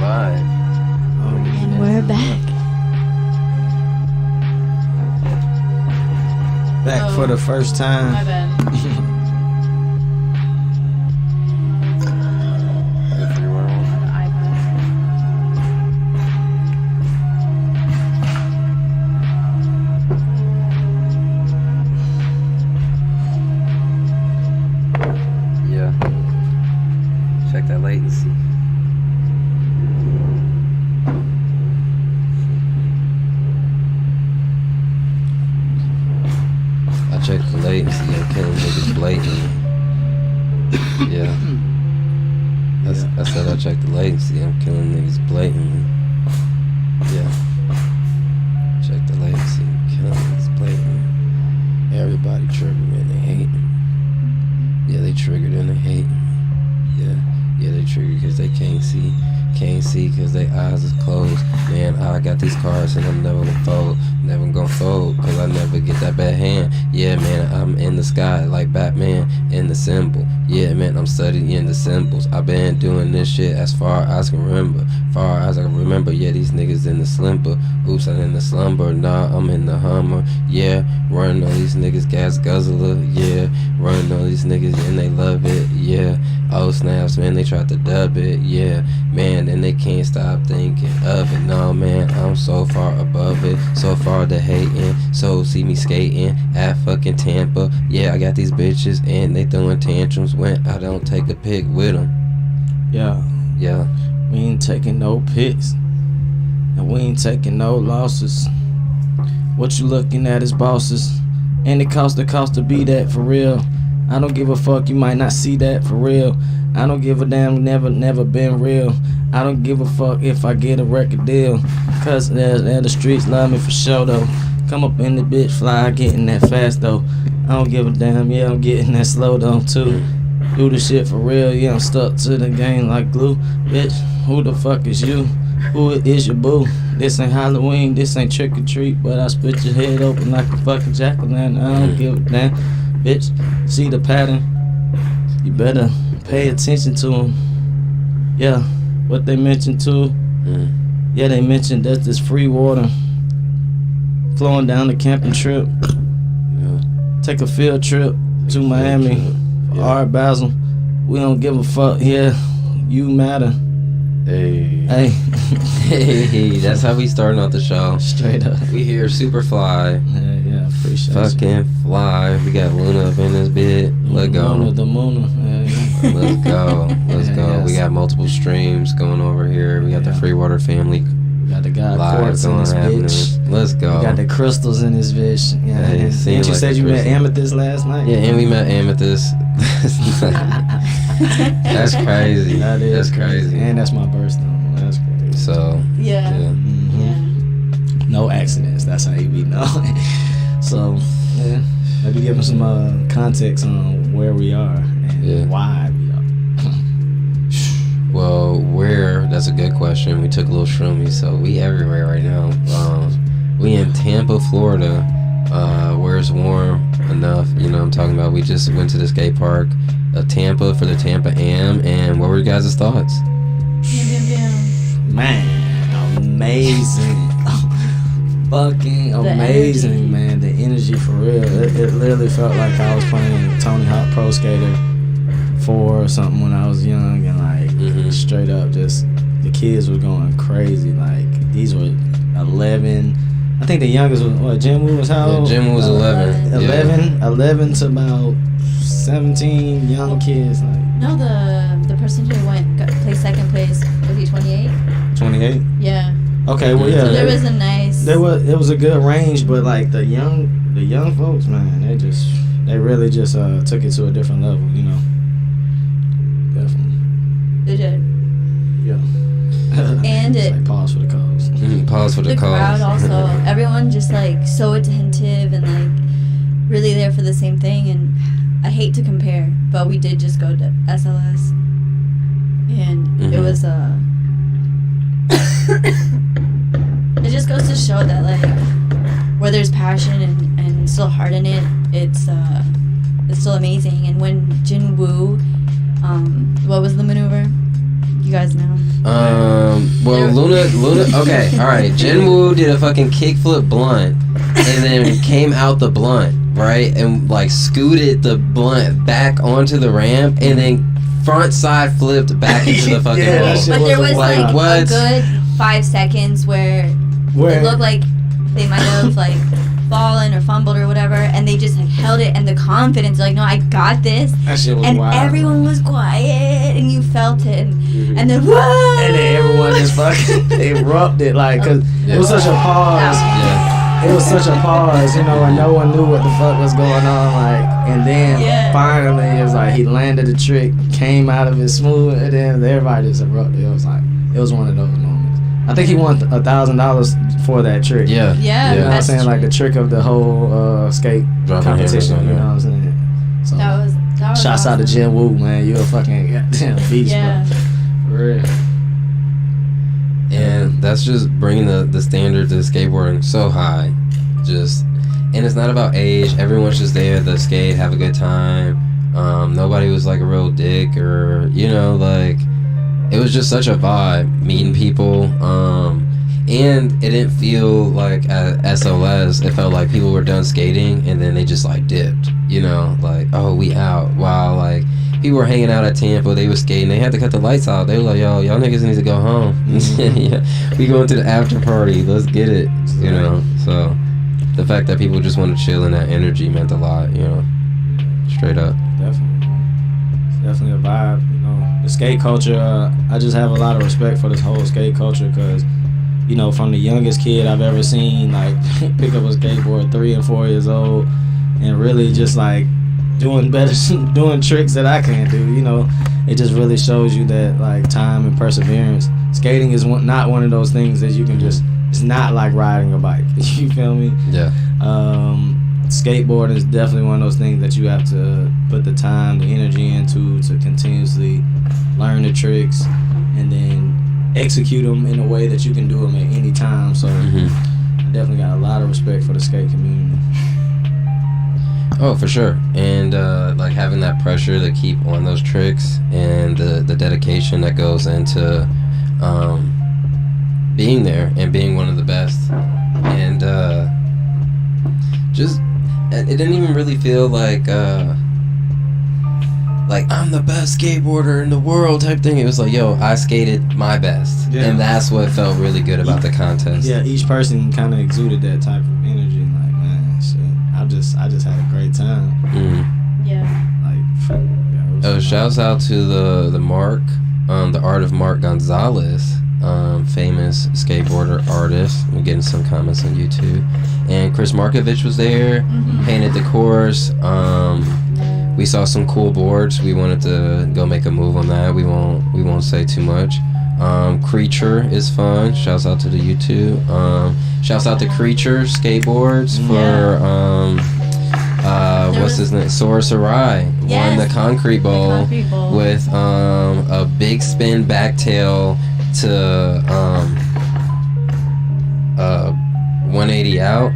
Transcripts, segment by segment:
live. And we're back. Back for the first time. My bad. Yeah. Check that latency. I checked the latency. I'm killing niggas blatantly. Yeah. I said I checked the latency. I'm killing niggas blatantly. Yeah. Check the latency. I'm killing niggas blatantly. Everybody triggered, man. They hate me. Yeah, they triggered and they hate me. Yeah, they triggered because they can't see. Can't see because their eyes is closed. Man, I got these cards and I'm never gonna fold. Never gonna fold because I never get that bad hand. Yeah, man, I'm in the sky like Batman in the symbol. Yeah, man, I'm studying the symbols. I've been doing this shit as far as I can remember. Far as I can remember, yeah, these niggas in the slumber. Oops, I'm in the slumber. Nah, I'm in the Hummer. Yeah, running on these niggas, gas guzzler. Yeah, running on these niggas and they love it. Yeah, oh snaps, man, they tried to dub it. Yeah, man, and they can't stop thinking of it. No, man, I'm so far above it. So far to hating. So see me skating at fucking Tampa. Yeah, I got these bitches and they throwing tantrums when I don't take a pic with them. Yeah, we ain't taking no pics, and we ain't taking no losses. What you looking at is bosses, and it cost to be that for real. I don't give a fuck, you might not see that for real. I don't give a damn, never been real. I don't give a fuck if I get a record deal, cause the streets love me for sure though. Come up in the bitch, fly, getting that fast though. I don't give a damn, yeah, I'm getting that slow though too. Do the shit for real, yeah, I'm stuck to the game like glue. Bitch, who the fuck is you? Who is your boo? This ain't Halloween, this ain't trick or treat, but I split your head open like a fucking jack-o'-lantern. I don't give a damn. Bitch, see the pattern? You better pay attention to them. Yeah, what they mentioned too. Yeah, they mentioned that this free water flowing down the camping trip. Take a field trip to Miami. Art Basel. We don't give a fuck. Yeah, you matter. Hey, hey, that's how we starting off the show. Straight up. We here super fly. Yeah, appreciate Fucking fly. We got Luna up in this bit. Let's go. Luna the Moona. Yeah. Let's go. Let's go. Yes. We got multiple streams going over here. We got the FreeWater family We got the guy live quartz in going this happening. bitch. Let's go. We got the crystals in this bitch. Yeah. Hey, And seems you like said the you met crystal. Amethyst last night? Yeah, and we met Amethyst. That's crazy. That is That's crazy. And that's my birthday. That's crazy. So Yeah. Mhm. No accidents. That's how we know. So, yeah. Maybe give them some context on where we are and why we are. Well, where? That's a good question. We took a little shroomy, so we everywhere right now. We in Tampa, Florida, where it's warm enough. You know what I'm talking about. We just went to the skate park of Tampa for the Tampa Am, and what were your guys' thoughts? Man, amazing. Fucking amazing, man. The energy for real. It literally felt like I was playing Tony Hawk Pro Skater 4 or something when I was young, and like straight up just the kids were going crazy. Like these were 11. I think the youngest was what, Jim was how old? Yeah, Jim was 11. 11 to about 17 young kids. Like No, the person who placed second place, was he 28? 28. Yeah. Okay, well yeah. So there was a nice. It was a good range, but like the young folks, man, they really just took it to a different level, you know. Definitely. They did. Yeah. And It's it. like pause for the calls. Pause for the call. crowd also. Everyone just like so attentive and like really there for the same thing. And I hate to compare, but we did just go to SLS, and it was it just goes to show that like where there's passion and still heart in it, it's still amazing. And when Jin Woo, what was the maneuver? You guys know. Well, Luna. Okay, all right. Jinwoo did a fucking kickflip blunt, and then came out the blunt, right, and like scooted the blunt back onto the ramp, and then front side flipped back into the fucking wall. But there was like what? a good 5 seconds where it looked like they might have like fallen or fumbled or whatever, and they just like held it, and the confidence, like, no, I got this. That shit was and wild. Everyone was quiet, and you felt it, and then whoa! And then everyone just fucking erupted, like, cause it was such a pause. Yeah. It was such a pause, you know, and no one knew what the fuck was going on, like, and then finally it was like he landed the trick, came out of it smooth, and then everybody just erupted. It was one of those moments. I think he won $1,000 for that trick. Yeah. You know what I'm saying? Like the trick of the whole skate competition. You know what I'm saying? So That was shouts out to Jin Woo, man. You a fucking goddamn beast, bro. For real. And that's just bringing the standard to skateboarding so high. And it's not about age. Everyone's just there to skate, have a good time. Nobody was like a real dick or, you know, like, it was just such a vibe, meeting people. And it didn't feel like at SLS, it felt like people were done skating and then they just like dipped, you know, like, oh, we out. While like people were hanging out at Tampa, they were skating, they had to cut the lights out. They were like, yo, y'all niggas need to go home. Yeah, we going to the after party, let's get it, you know. So the fact that people just want to chill in that energy meant a lot, you know, straight up. Definitely. It's definitely a vibe, you know. The skate culture, I just have a lot of respect for this whole skate culture because, you know, from the youngest kid I've ever seen, like, pick up a skateboard 3 and 4 years old and really just, like, doing tricks that I can't do, you know. It just really shows you that, like, time and perseverance. Skating is not one of those things that you can just, it's not like riding a bike. You feel me? Yeah. Skateboarding is definitely one of those things that you have to put the time, the energy into to continuously learn the tricks and then execute them in a way that you can do them at any time. So I definitely got a lot of respect for the skate community. Oh, for sure. And like having that pressure to keep on those tricks and the dedication that goes into being there and being one of the best. And just, it didn't even really feel like I'm the best skateboarder in the world type thing. It was like, yo, I skated my best. Yeah. And that's what felt really good about the contest. Yeah, each person kind of exuded that type of energy. Like, man, shit, I just had a great time. Like, shouts out to the Mark, the art of Mark Gonzalez, famous skateboarder artist. I'm getting some comments on YouTube. And Chris Markovich was there, painted the course. We saw some cool boards. We wanted to go make a move on that. We won't say too much. Creature is fun. Shouts out to the YouTube. Shouts out to Creature Skateboards for what's his name? Sora Sarai won the Concrete Bowl with a big spin back tail to 180 out.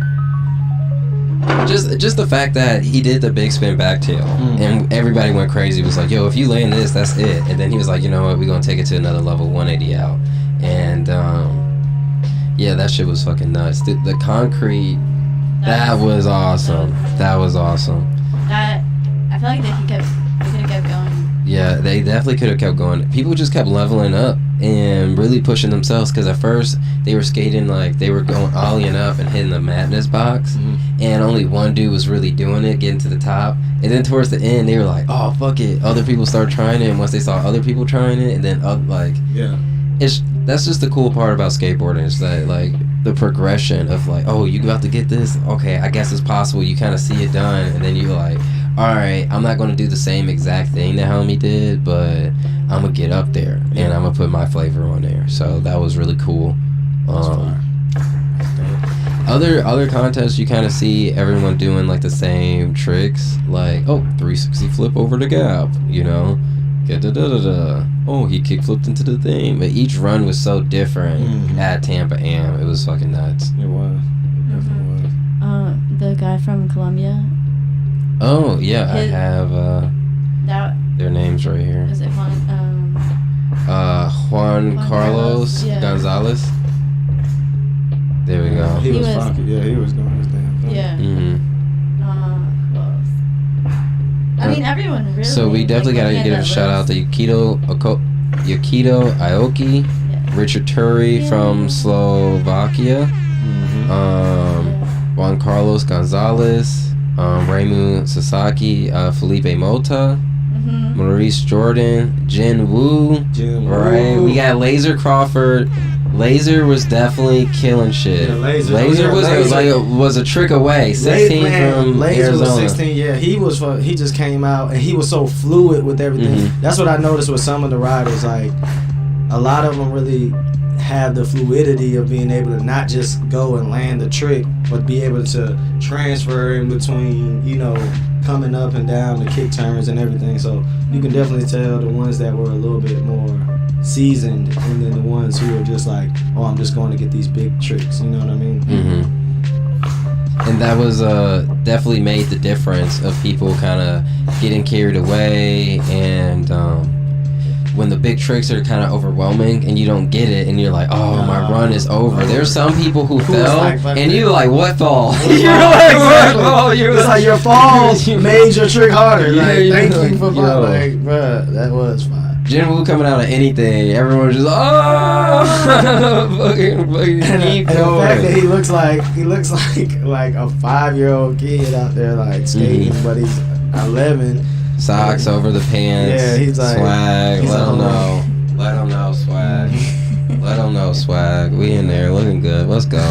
Just the fact that he did the big spin back tail and everybody went crazy. It was like, yo, if you land this, that's it. And then he was like, you know what, we're gonna take it to another level, 180 out. And yeah, that shit was fucking nuts. The concrete, that was awesome. That was awesome. I feel like they could have kept going. Yeah, they definitely could have kept going. People just kept leveling up and really pushing themselves, because at first they were skating like they were going ollieing up and hitting the madness box, and only one dude was really doing it, getting to the top. And then towards the end they were like, oh fuck it, other people started trying it, and once they saw other people trying it, and then that's just the cool part about skateboarding, is that like the progression of like, oh, you about to get this, okay, I guess it's possible. You kind of see it done, and then you're like, all right, I'm not going to do the same exact thing that homie did, but I'm going to get up there and I'm going to put my flavor on there. So that was really cool. Other contests, you kind of see everyone doing like the same tricks, like, oh, 360 flip over the gap, you know, oh, he kick flipped into the thing. But each run was so different at Tampa Am. It was fucking nuts. It was. It definitely was. The guy from Colombia. Oh yeah, I have their names right here. Is it one? Juan Carlos yeah. Gonzalez. There we go. He He was was- funky. Yeah, he was doing his damn thing. Yeah. Mm-hmm. Who else? I mean, everyone really. So we definitely like, gotta looking give at a that shout out list. to Yukito Aoki, Yeah. Richard Turi Yeah. from Slovakia, Mm-hmm. Juan Carlos Gonzalez, Raimu Sasaki, Felipe Mota, Mhm. Maurice Jordan, Jin Woo. Right, we got Laser Crawford. Laser was definitely killing shit. Yeah, Laser. Laser Yeah, was Laser. was a trick away. 16 from Laser Arizona. was 16. Yeah, he just came out and he was so fluid with everything. Mhm. That's what I noticed with some of the riders. Like a lot of them really have the fluidity of being able to not just go and land the trick, but be able to transfer in between, coming up and down the kick turns and everything. So you can definitely tell the ones that were a little bit more seasoned and then the ones who are just like, oh, I'm just going to get these big tricks. You know what I mean? Mm-hmm. And that was definitely made the difference of people kind of getting carried away, and when the big tricks are kind of overwhelming and you don't get it and you're like, oh, my run is over. There's some people who fell like, and you're like, what fall? You're like, exactly. what fall? You're It's like your falls made your trick harder. Yeah, Like, you're thank like, you for yo. like, bruh, that was fine. Jin Woo coming out of anything, everyone's just fucking And keep the fact that going. he looks like a 5-year-old kid out there like skating, Mhm. but he's 11. Socks over the pants. Yeah, he's like- swag. he's Let him on. know. Let him know swag. Let him know swag. We in there looking good. Let's go.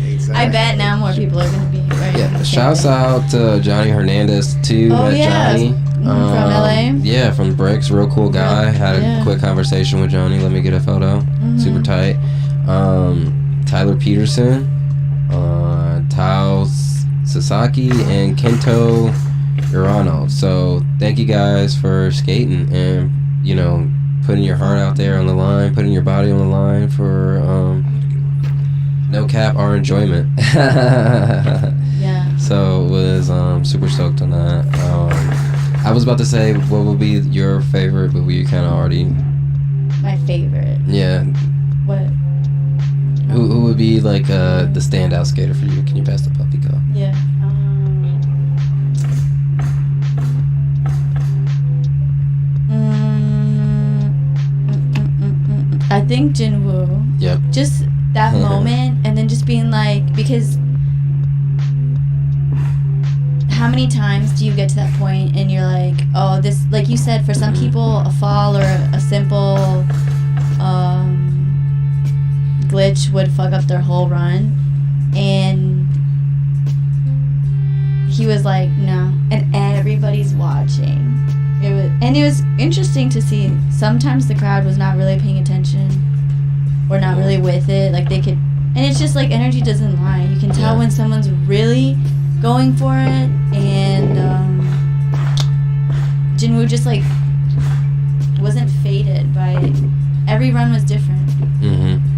Exactly. I bet now more people are gonna be right. Yeah. Shouts out to Johnny Hernandez too. Oh, Met yeah. Johnny. From LA? Yeah, from Bricks. Real cool guy. Had a Yeah. quick conversation with Johnny. Let me get a photo. Mhm. Super tight. Tyler Peterson, Tao Sasaki, and Kento Urano. So thank you guys for skating and putting your heart out there on the line, putting your body on the line for no cap our enjoyment. Yeah. So was super stoked on that. I was about to say what would be your favorite, but we kind of already My favorite. yeah. What? Who would be like the standout skater for you? Can you pass the puppy go? Yeah. I think Jinwoo. Yep. Just that moment, and then just being like, because how many times do you get to that point and you're like, oh, this, like you said, for some people, a fall or a simple glitch would fuck up their whole run, and he was like, no, and everybody's watching. It was interesting to see. Sometimes the crowd was not really paying attention or not really with it. Like they could, and it's just like energy doesn't lie. You can tell when someone's really going for it, and Jinwoo just like wasn't faded by it. Every run was different. Mm-hmm.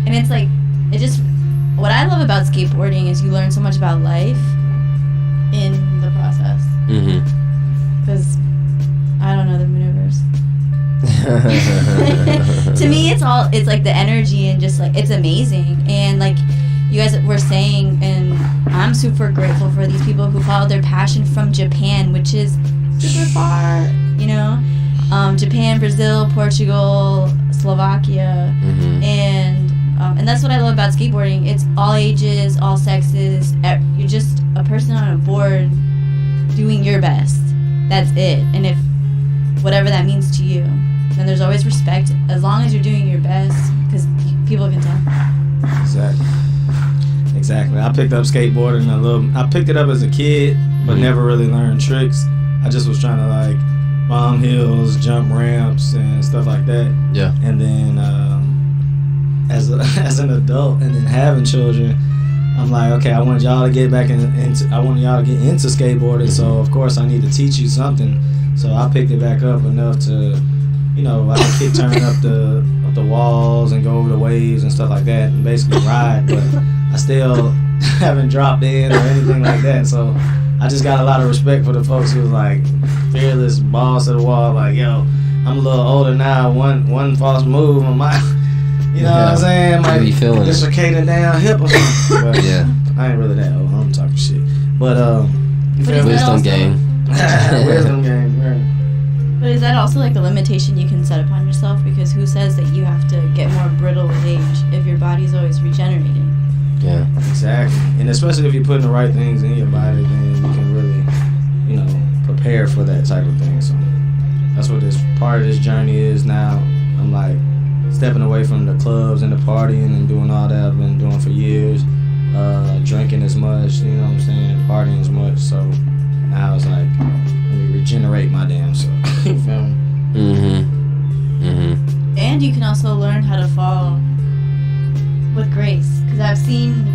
And it's like, it just, what I love about skateboarding is you learn so much about life in the process. Mm-hmm. Because I don't know the maneuvers. To me, it's like the energy and just like, it's amazing. And like you guys were saying, and I'm super grateful for these people who followed their passion from Japan, which is super far, Japan, Brazil, Portugal, Slovakia, Mm-hmm. and that's what I love about skateboarding. It's all ages, all sexes. You're just a person on a board doing your best. That's it. And if whatever that means to you, then there's always respect as long as you're doing your best, because people can tell. Exactly. I picked up skateboarding I picked it up as a kid, but never really learned tricks. I just was trying to like bomb hills, jump ramps, and stuff like that. Yeah. And then as an adult, and then having children, I'm like, okay, I want y'all to get back into skateboarding. So of course I need to teach you something. So I picked it back up enough to, I can kick turn up the walls and go over the waves and stuff like that, and basically ride. But I still haven't dropped in or anything like that. So I just got a lot of respect for the folks who was like fearless, balls to the wall, like, yo, I'm a little older now. One false move, I might, you know what I'm saying? Might be feeling dislocating down hip or something. But Yeah. I ain't really that old. I'm talking shit. But you feel me? Wisdom game. Wisdom game. Right. But is that also like a limitation you can set upon yourself? Because who says that you have to get more brittle with age if your body's always regenerating? Yeah. Exactly. And especially if you're putting the right things in your body, then you can really, prepare for that type of thing. So that's what this part of this journey is now. I'm like stepping away from the clubs and the partying and doing all that I've been doing for years. Drinking as much, you know what I'm saying, partying as much. So now it's like, let me regenerate my damn self. You feel me? And you can also learn how to fall with grace. Because I've seen,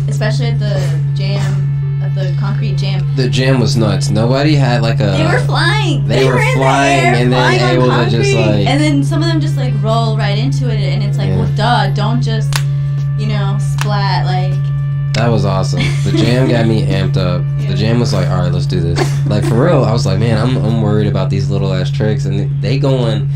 especially at the concrete jam. The jam was nuts. Nobody had like a. They were flying. They were in flying the air, and then flying on able to just concrete. like. And then some of them just like roll right into it, and it's like, Yeah. well, duh, don't just, splat like. That was awesome. The jam got me amped up. The jam was like, all right, let's do this. Like for real, I was like, man, I'm worried about these little ass tricks, and they going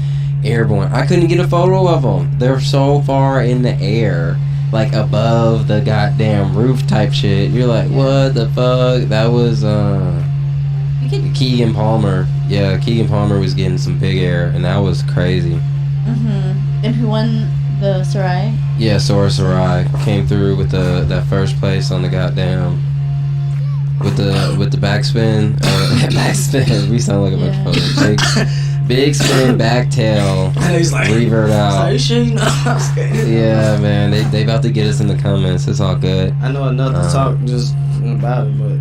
airborne. I couldn't get a photo of them. They're so far in the air, like above the goddamn roof type shit. You're like, what the fuck? That was Keegan Palmer. Yeah, Keegan Palmer was getting some big air, and that was crazy. And who won the Sarai? Yeah, Sora Sarai came through with that first place on the goddamn with the backspin. Backspin. We sound like a bunch of fuckers. Big spin, back tail, He's like, revert out. Are you sure you know I'm scared? Yeah, man, they about to get us in the comments. It's all good. I know enough to talk just about it, but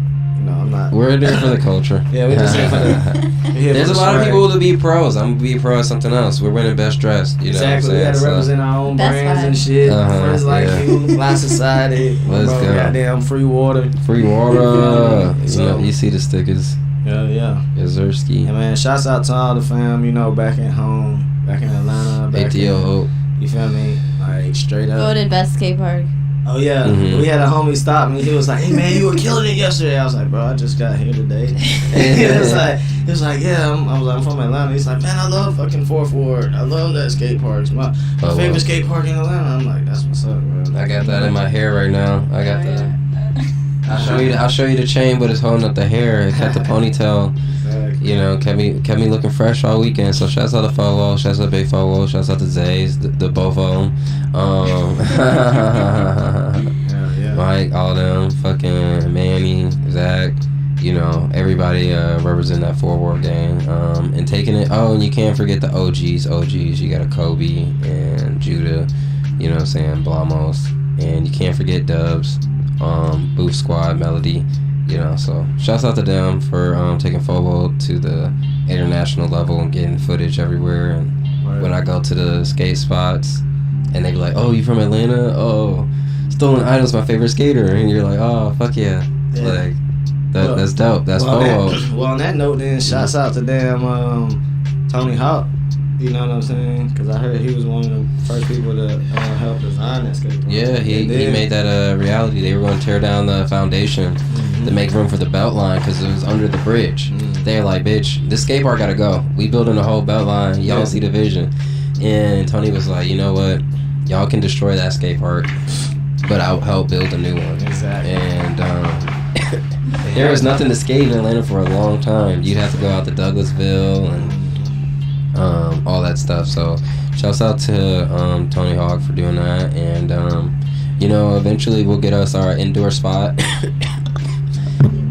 I'm not. We're there for the culture. Yeah, we're just here for the. There's a lot of people to be pros. I'm gonna be a pro at something else. We're winning best dressed. You know Exactly. what We I'm gotta saying? represent our own Best brands vibe. and shit. Friends like yeah. you, Fly Society. Let's go. Goddamn FreeWater. FreeWater. So- You see the stickers. Yeah. Yazerski. Yeah, man. Shouts out to all the fam. Back at home, back in Atlanta. Back ATO. You feel me? Like straight up. Voted best skate park. Oh yeah, Mhm. we had a homie stop me. He was like, "Hey man, you were killing it yesterday." I was like, "Bro, I just got here today." He was like, "Yeah." I'm from Atlanta. He's like, "Man, I love fucking Fourth Ward. I love that skate park. It's my favorite skate park in Atlanta." I'm like, "That's what's up, bro." I got that in my hair right now. I got that. I'll show you the chain, but it's holding up the hair. It kept the ponytail. Exactly. Kept me looking fresh all weekend. So shouts out to Fowo, shouts out to Big Fowo, shouts out to Zays, the both of them. Yeah. Mike, all them, fucking Manny, Zach, everybody representing that forward gang. And taking it. Oh, and you can't forget the OGs. You got a Kobe and Judah, you know what I'm saying, Blamos. And you can't forget Dubs, Booth Squad, Melody. So shouts out to them for taking Fobo to the international level and getting footage everywhere. And when I go to the skate spots, and they be like, "Oh, you from Atlanta? Oh, Stolen Idol's my favorite skater," and you're like, "Oh, fuck yeah!" Like that's dope. That's Fobo. Well, on that note, then shouts out to damn Tony Hawk. You know what I'm saying? Because I heard he was one of the first people to help design that skate park. Yeah, he made that a reality. They were going to tear down the foundation to make room for the belt line because it was under the bridge. They're like, bitch, this skate park got to go. We building a whole belt line. Y'all don't see the vision. And Tony was like, you know what? Y'all can destroy that skate park, but I'll help build a new one. Exactly. And there was nothing to skate in Atlanta for a long time. You'd have to go out to Douglasville and all that stuff. So shouts out to Tony Hawk for doing that. And eventually we'll get us our indoor spot.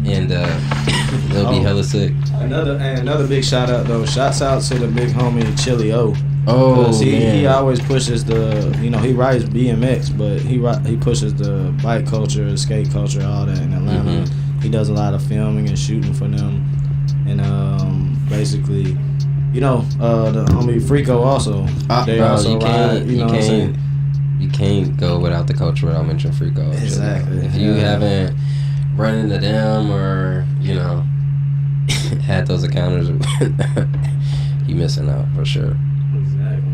And it'll be hella sick. Another big shout out though. Shouts out to the big homie Chili O. Oh, he always pushes the he rides BMX, but he pushes the bike culture, skate culture, all that in Atlanta. He does a lot of filming and shooting for them, and basically, the homie Freako also. They bro, also you ride. You know what I'm saying? You can't go without the culture without mentioning Freako. Exactly. If you haven't run into them or had those encounters, you missing out for sure. Exactly.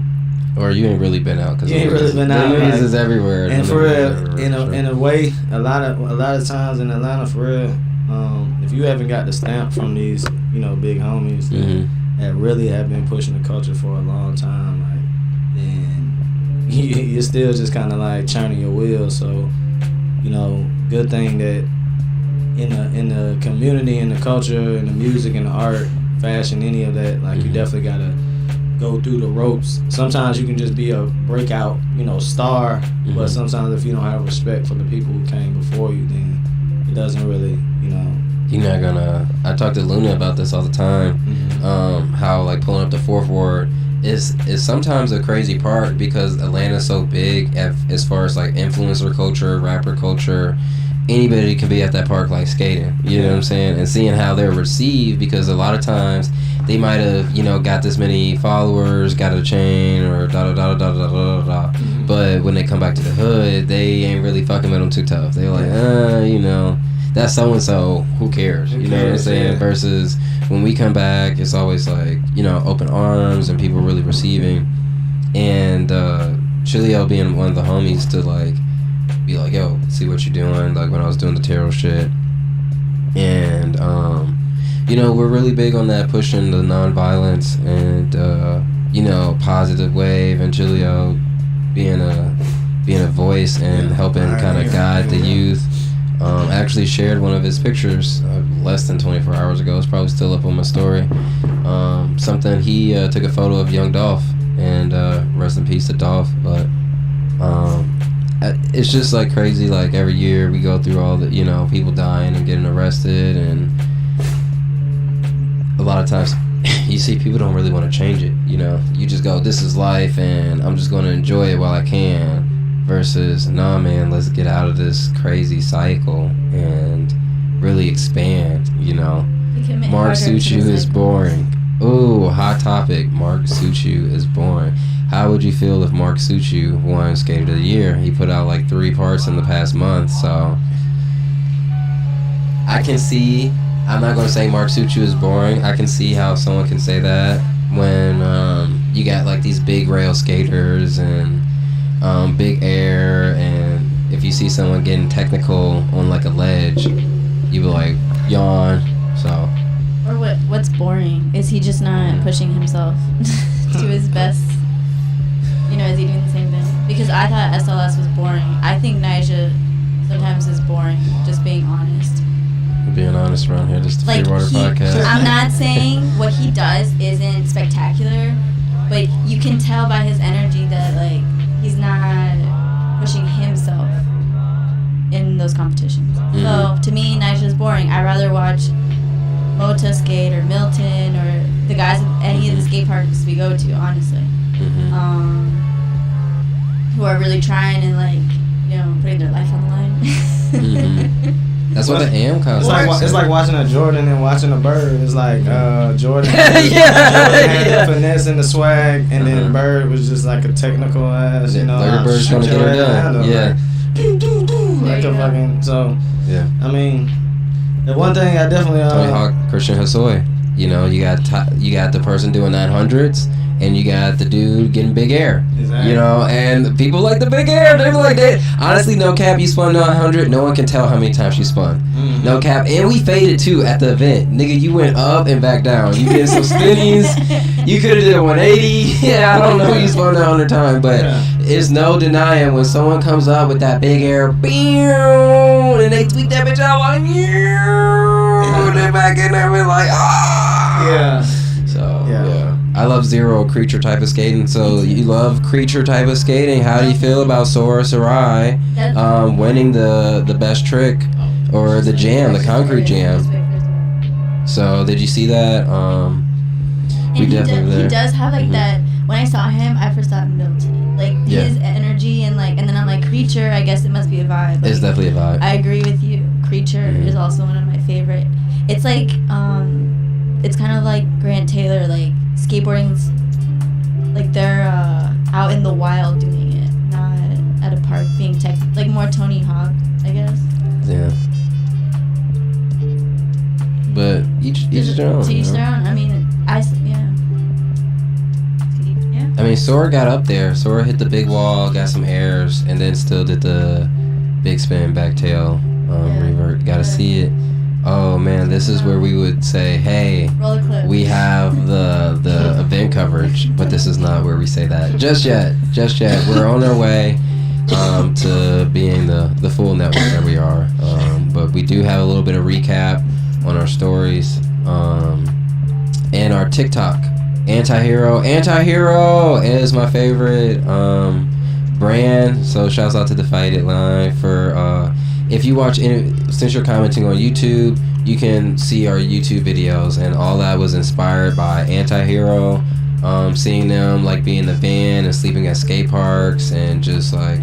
Or you ain't really been out because You ain't really been out. Niggas is everywhere. And for real, in a way, a lot of times in Atlanta, for real, if you haven't got the stamp from these, big homies, that really have been pushing the culture for a long time, like, then you're still just kind of like churning your wheels. So, you know, good thing that in the community, in the culture, in the music, and the art, fashion, any of that, like, you definitely gotta go through the ropes. Sometimes you can just be a breakout, you know, star, but sometimes if you don't have respect for the people who came before you, then it doesn't really, you know. You're not gonna. I talk to Luna about this all the time. How like pulling up the Fourth Ward is sometimes a crazy part because Atlanta's so big as far as like influencer culture, rapper culture. Anybody can be at that park like skating. You know what I'm saying? And seeing how they're received, because a lot of times they might have, you know, got this many followers, got a chain, or da da da da da da da. But when they come back to the hood, they ain't really fucking with them too tough. They're like, you know, that's so and so. Who cares? You know what I'm saying? Versus when we come back, it's always like, you know, open arms and people really receiving. And Chilio being one of the homies to like be like, yo, see what you're doing. Like when I was doing the tarot shit, and you know, we're really big on that, pushing the non-violence and you know, positive wave, and Chilio being a voice and helping kind of guide the youth. Actually shared one of his pictures less than 24 hours ago. It's probably still up on my story. Something he took a photo of young Dolph, and rest in peace to Dolph. But it's just like crazy. Like every year we go through all the, you know, people dying and getting arrested, and a lot of times you see people don't really want to change it. You know, you just go, this is life, and I'm just going to enjoy it while I can. Versus, nah, man, let's get out of this crazy cycle and really expand, you know. Mark Suchu is boring. Ooh, hot topic. Mark Suchu is boring. How would you feel if Mark Suchu won Skater of the Year? He put out like 3 parts in the past month, so I can see, I'm not going to say Mark Suchu is boring. I can see how someone can say that when you got like these big rail skaters and big air, and if you see someone getting technical on like a ledge, you be like, yawn. So, or what's boring? Is he just not pushing himself to his best? You know, is he doing the same thing? Because I thought SLS was boring. I think Nyjah sometimes is boring, just being honest. Being honest around here, just the like FreeWater podcast. I'm not saying what he does isn't spectacular, but you can tell by his energy that like he's not pushing himself in those competitions. So to me, Nyjah's boring. I'd rather watch Mota skate or Milton or the guys at any of the skate parks we go to, honestly, who are really trying and like, you know, putting their life on the line. That's what the AM concept. It's like watching a Jordan and watching a Bird. It's like Jordan had the finesse and the swag, and then Bird was just like a technical ass, you know. Like a Bird's trying to get it done. Yeah. Like a fucking, so, yeah. I mean, the one thing I definitely... Tony Hawk, Christian Hosoi. You know, you got the person doing 900s, and you got the dude getting big air. Exactly. You know, and people like the big air. They're like, honestly, no cap, you spun 900. No one can tell how many times you spun. No cap. And we faded too at the event. Nigga, you went up and back down. You did some spinnies. You could have did 180. Yeah, I don't know you spun 900 times, but it's no denying when someone comes up with that big air, and they tweak that bitch out like, and they're back in there and like, yeah. So, yeah. I love zero creature type of skating. So you love creature type of skating. How do you feel about Sora Sarai winning the best trick or the jam, the concrete jam? So did you see that? He does have like that. When I saw him, I first thought Milton. Like his energy and then I'm like, creature. I guess it must be a vibe. Like, it's definitely a vibe. I agree with you. Creature is also one of my favorite. It's like it's kind of like Grant Taylor, like skateboarding's like they're out in the wild doing it, not at a park being like more Tony Hawk, I guess. Yeah. But each their own. To each their own. I mean, I mean, Sora got up there. Sora hit the big wall, got some airs, and then still did the big spin back tail revert. Gotta see it. oh man, this is where we would say, hey, Roller clip. we have the event coverage, but this is not where we say that just yet. We're on our way to being the full network that we are, but we do have a little bit of recap on our stories and our TikTok. Antihero is my favorite brand, so shouts out to the Fight It line for if you watch since you're commenting on YouTube, you can see our YouTube videos, and all that was inspired by Antihero. Seeing them like be in the van and sleeping at skate parks and just like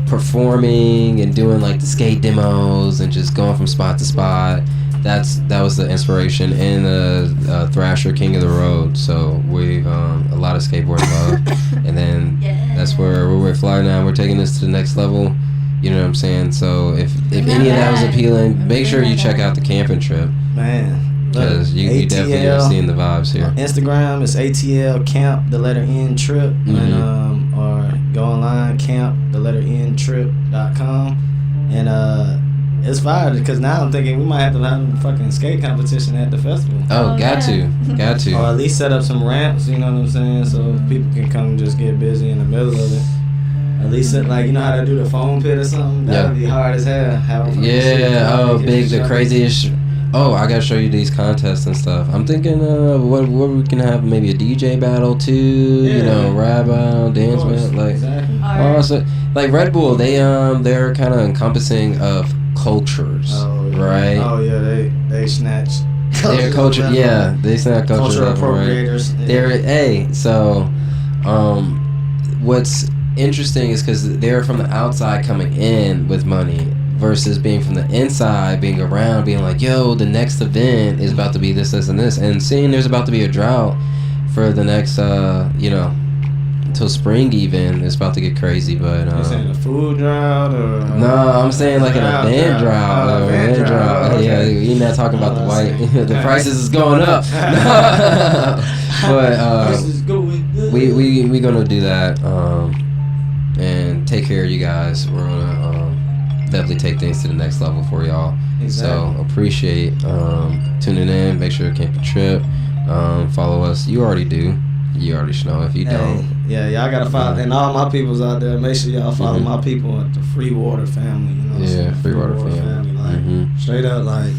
performing and doing like the skate demos and just going from spot to spot. That was the inspiration, and the Thrasher King of the Road. So we a lot of skateboard love, and then that's where we're with Fly now. We're taking this to the next level. You know what I'm saying? So if any of that was appealing, make sure you check out the camping trip, man. because you definitely are seeing the vibes here. Instagram is ATL Camp the letter N Trip, and or go online campthetletterNtrip.com, and it's fire because now I'm thinking we might have to have a fucking skate competition at the festival. Oh, got to. Or at least set up some ramps, you know what I'm saying, so people can come and just get busy in the middle of it. At least like, you know how to do the foam pit or something? That would be hard as hell. The craziest. Oh, I gotta show you these contests and stuff. I'm thinking what we can have, maybe a DJ battle too, you know, rap battle, dance battle, like also like Red Bull, they're kind of encompassing of cultures, right? Oh yeah, they snatch. They're culture, yeah, they snatch culture up, appropriators. Right? So what's interesting is because they're from the outside coming in with money versus being from the inside, being around, being like, yo, the next event is about to be this, and this, and seeing there's about to be a drought for the next until spring even. It's about to get crazy, but you saying a food drought or no, I'm saying like an event drought. Event drought. Okay. Yeah, you're not talking about the white. The prices is going up. But we gonna do that and take care of you guys. We're gonna definitely take things to the next level for y'all. Exactly. So appreciate tuning in. Make sure to camp your trip. Follow us. You already do. You already know. If you don't, yeah, y'all gotta follow. And all my peoples out there, make sure y'all follow my people at the FreeWater family. You know, FreeWater family. Like straight up, like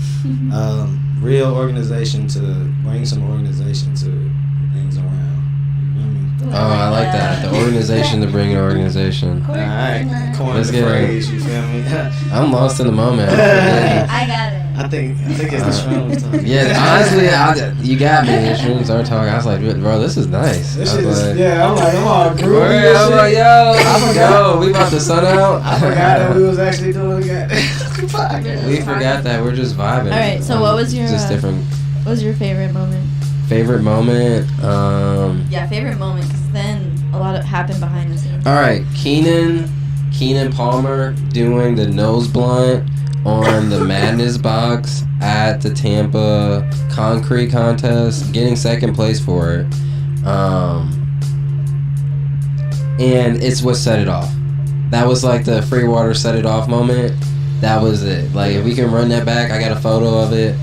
real organization to bring some organization to things around. Oh, I like that. The organization to bring an organization. Alright, coin the phrase, you feel me? I'm lost in the moment. I got it. I think it's the shrooms talking. Yeah, honestly, you got me. The shrooms are talking. I was like, bro, this is nice. This shit is, I'm all groovy. I'm like, yo, we about to sun out. I forgot that we was actually doing that. We forgot that. We're just vibing. Alright, so what was your just different? What was your favorite moment? Favorite moment? Favorite moment, because then a lot happened behind the scenes. Alright, Keenan Palmer doing the nose blunt on the Madness box at the Tampa concrete contest, getting second place for it. And it's what set it off. That was like the FreeWater set it off moment. That was it. Like, if we can run that back, I got a photo of it.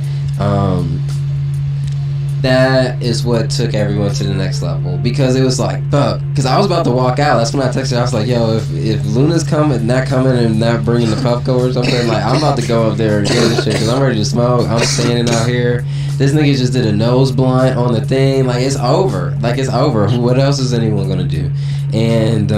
That is what took everyone to the next level, because it was like, fuck, because I was about to walk out. That's when I texted. I was like, yo, if Luna's not coming and not bringing the Puffco or something, like, I'm about to go up there and get this shit, because I'm ready to smoke. I'm standing out here. This nigga just did a nose blunt on the thing. Like, it's over. What else is anyone gonna do? And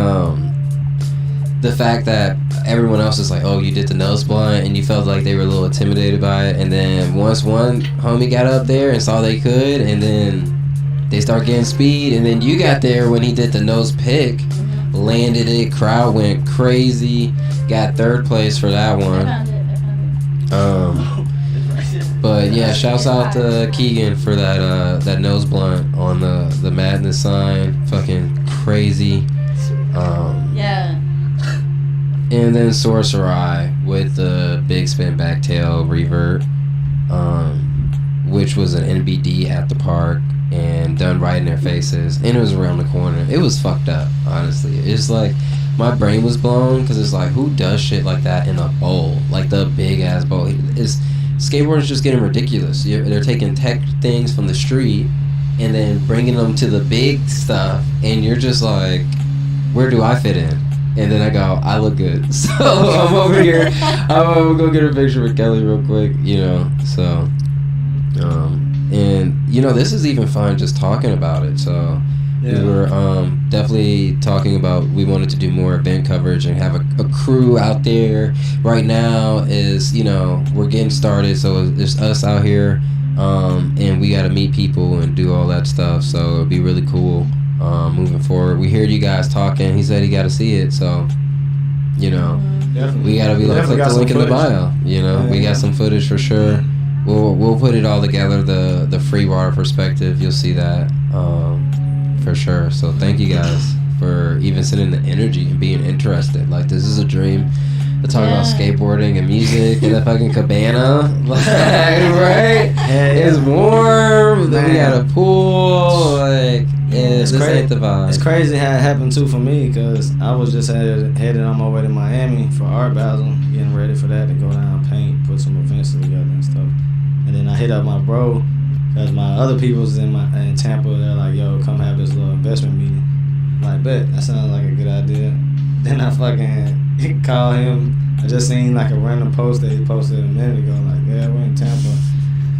the fact that everyone else is like, oh, you did the nose blunt, and you felt like they were a little intimidated by it, and then once one homie got up there and saw they could, and then they start getting speed, and then you got there when he did the nose pick, landed it, crowd went crazy, got third place for that one. But yeah, shouts out to Keegan for that nose blunt on the Madness sign, fucking crazy. Yeah. And then Sorcerai with the big spin back tail revert, which was an NBD at the park and done right in their faces, and it was around the corner. It was fucked up, honestly. It's like my brain was blown, because it's like, who does shit like that in a bowl, like the big ass bowl? It's skateboarding's just getting ridiculous. They're taking tech things from the street and then bringing them to the big stuff, and you're just like, where do I fit in? And then I go, I look good. So I'm over here. I'm gonna go get a picture with Kelly real quick, you know. So, and you know, this is even fun just talking about it. So we were definitely talking about we wanted to do more event coverage and have a crew out there. Right now is, you know, we're getting started, so it's us out here, and we got to meet people and do all that stuff. So it'd be really cool. Moving forward, we heard you guys talking. He said he got to see it, so you know, we gotta be like, click the link in the bio. You know, we got some footage for sure. We'll put it all together. The FreeWater perspective, you'll see that for sure. So thank you guys for even sending the energy and being interested. Like, this is a dream to talk about skateboarding and music in a fucking cabana, like, right? It's warm. Then we got a pool, like. Yeah, this ain't the vibe. It's crazy how it happened too for me, because I was just headed on my way to Miami for Art Basel, getting ready for that to go down, paint, put some events together and stuff. And then I hit up my bro, because my other people's in Tampa. They're like, yo, come have this little investment meeting. I'm like, bet, that sounds like a good idea. Then I fucking call him. I just seen like a random post that he posted a minute ago, like, yeah, we're in Tampa.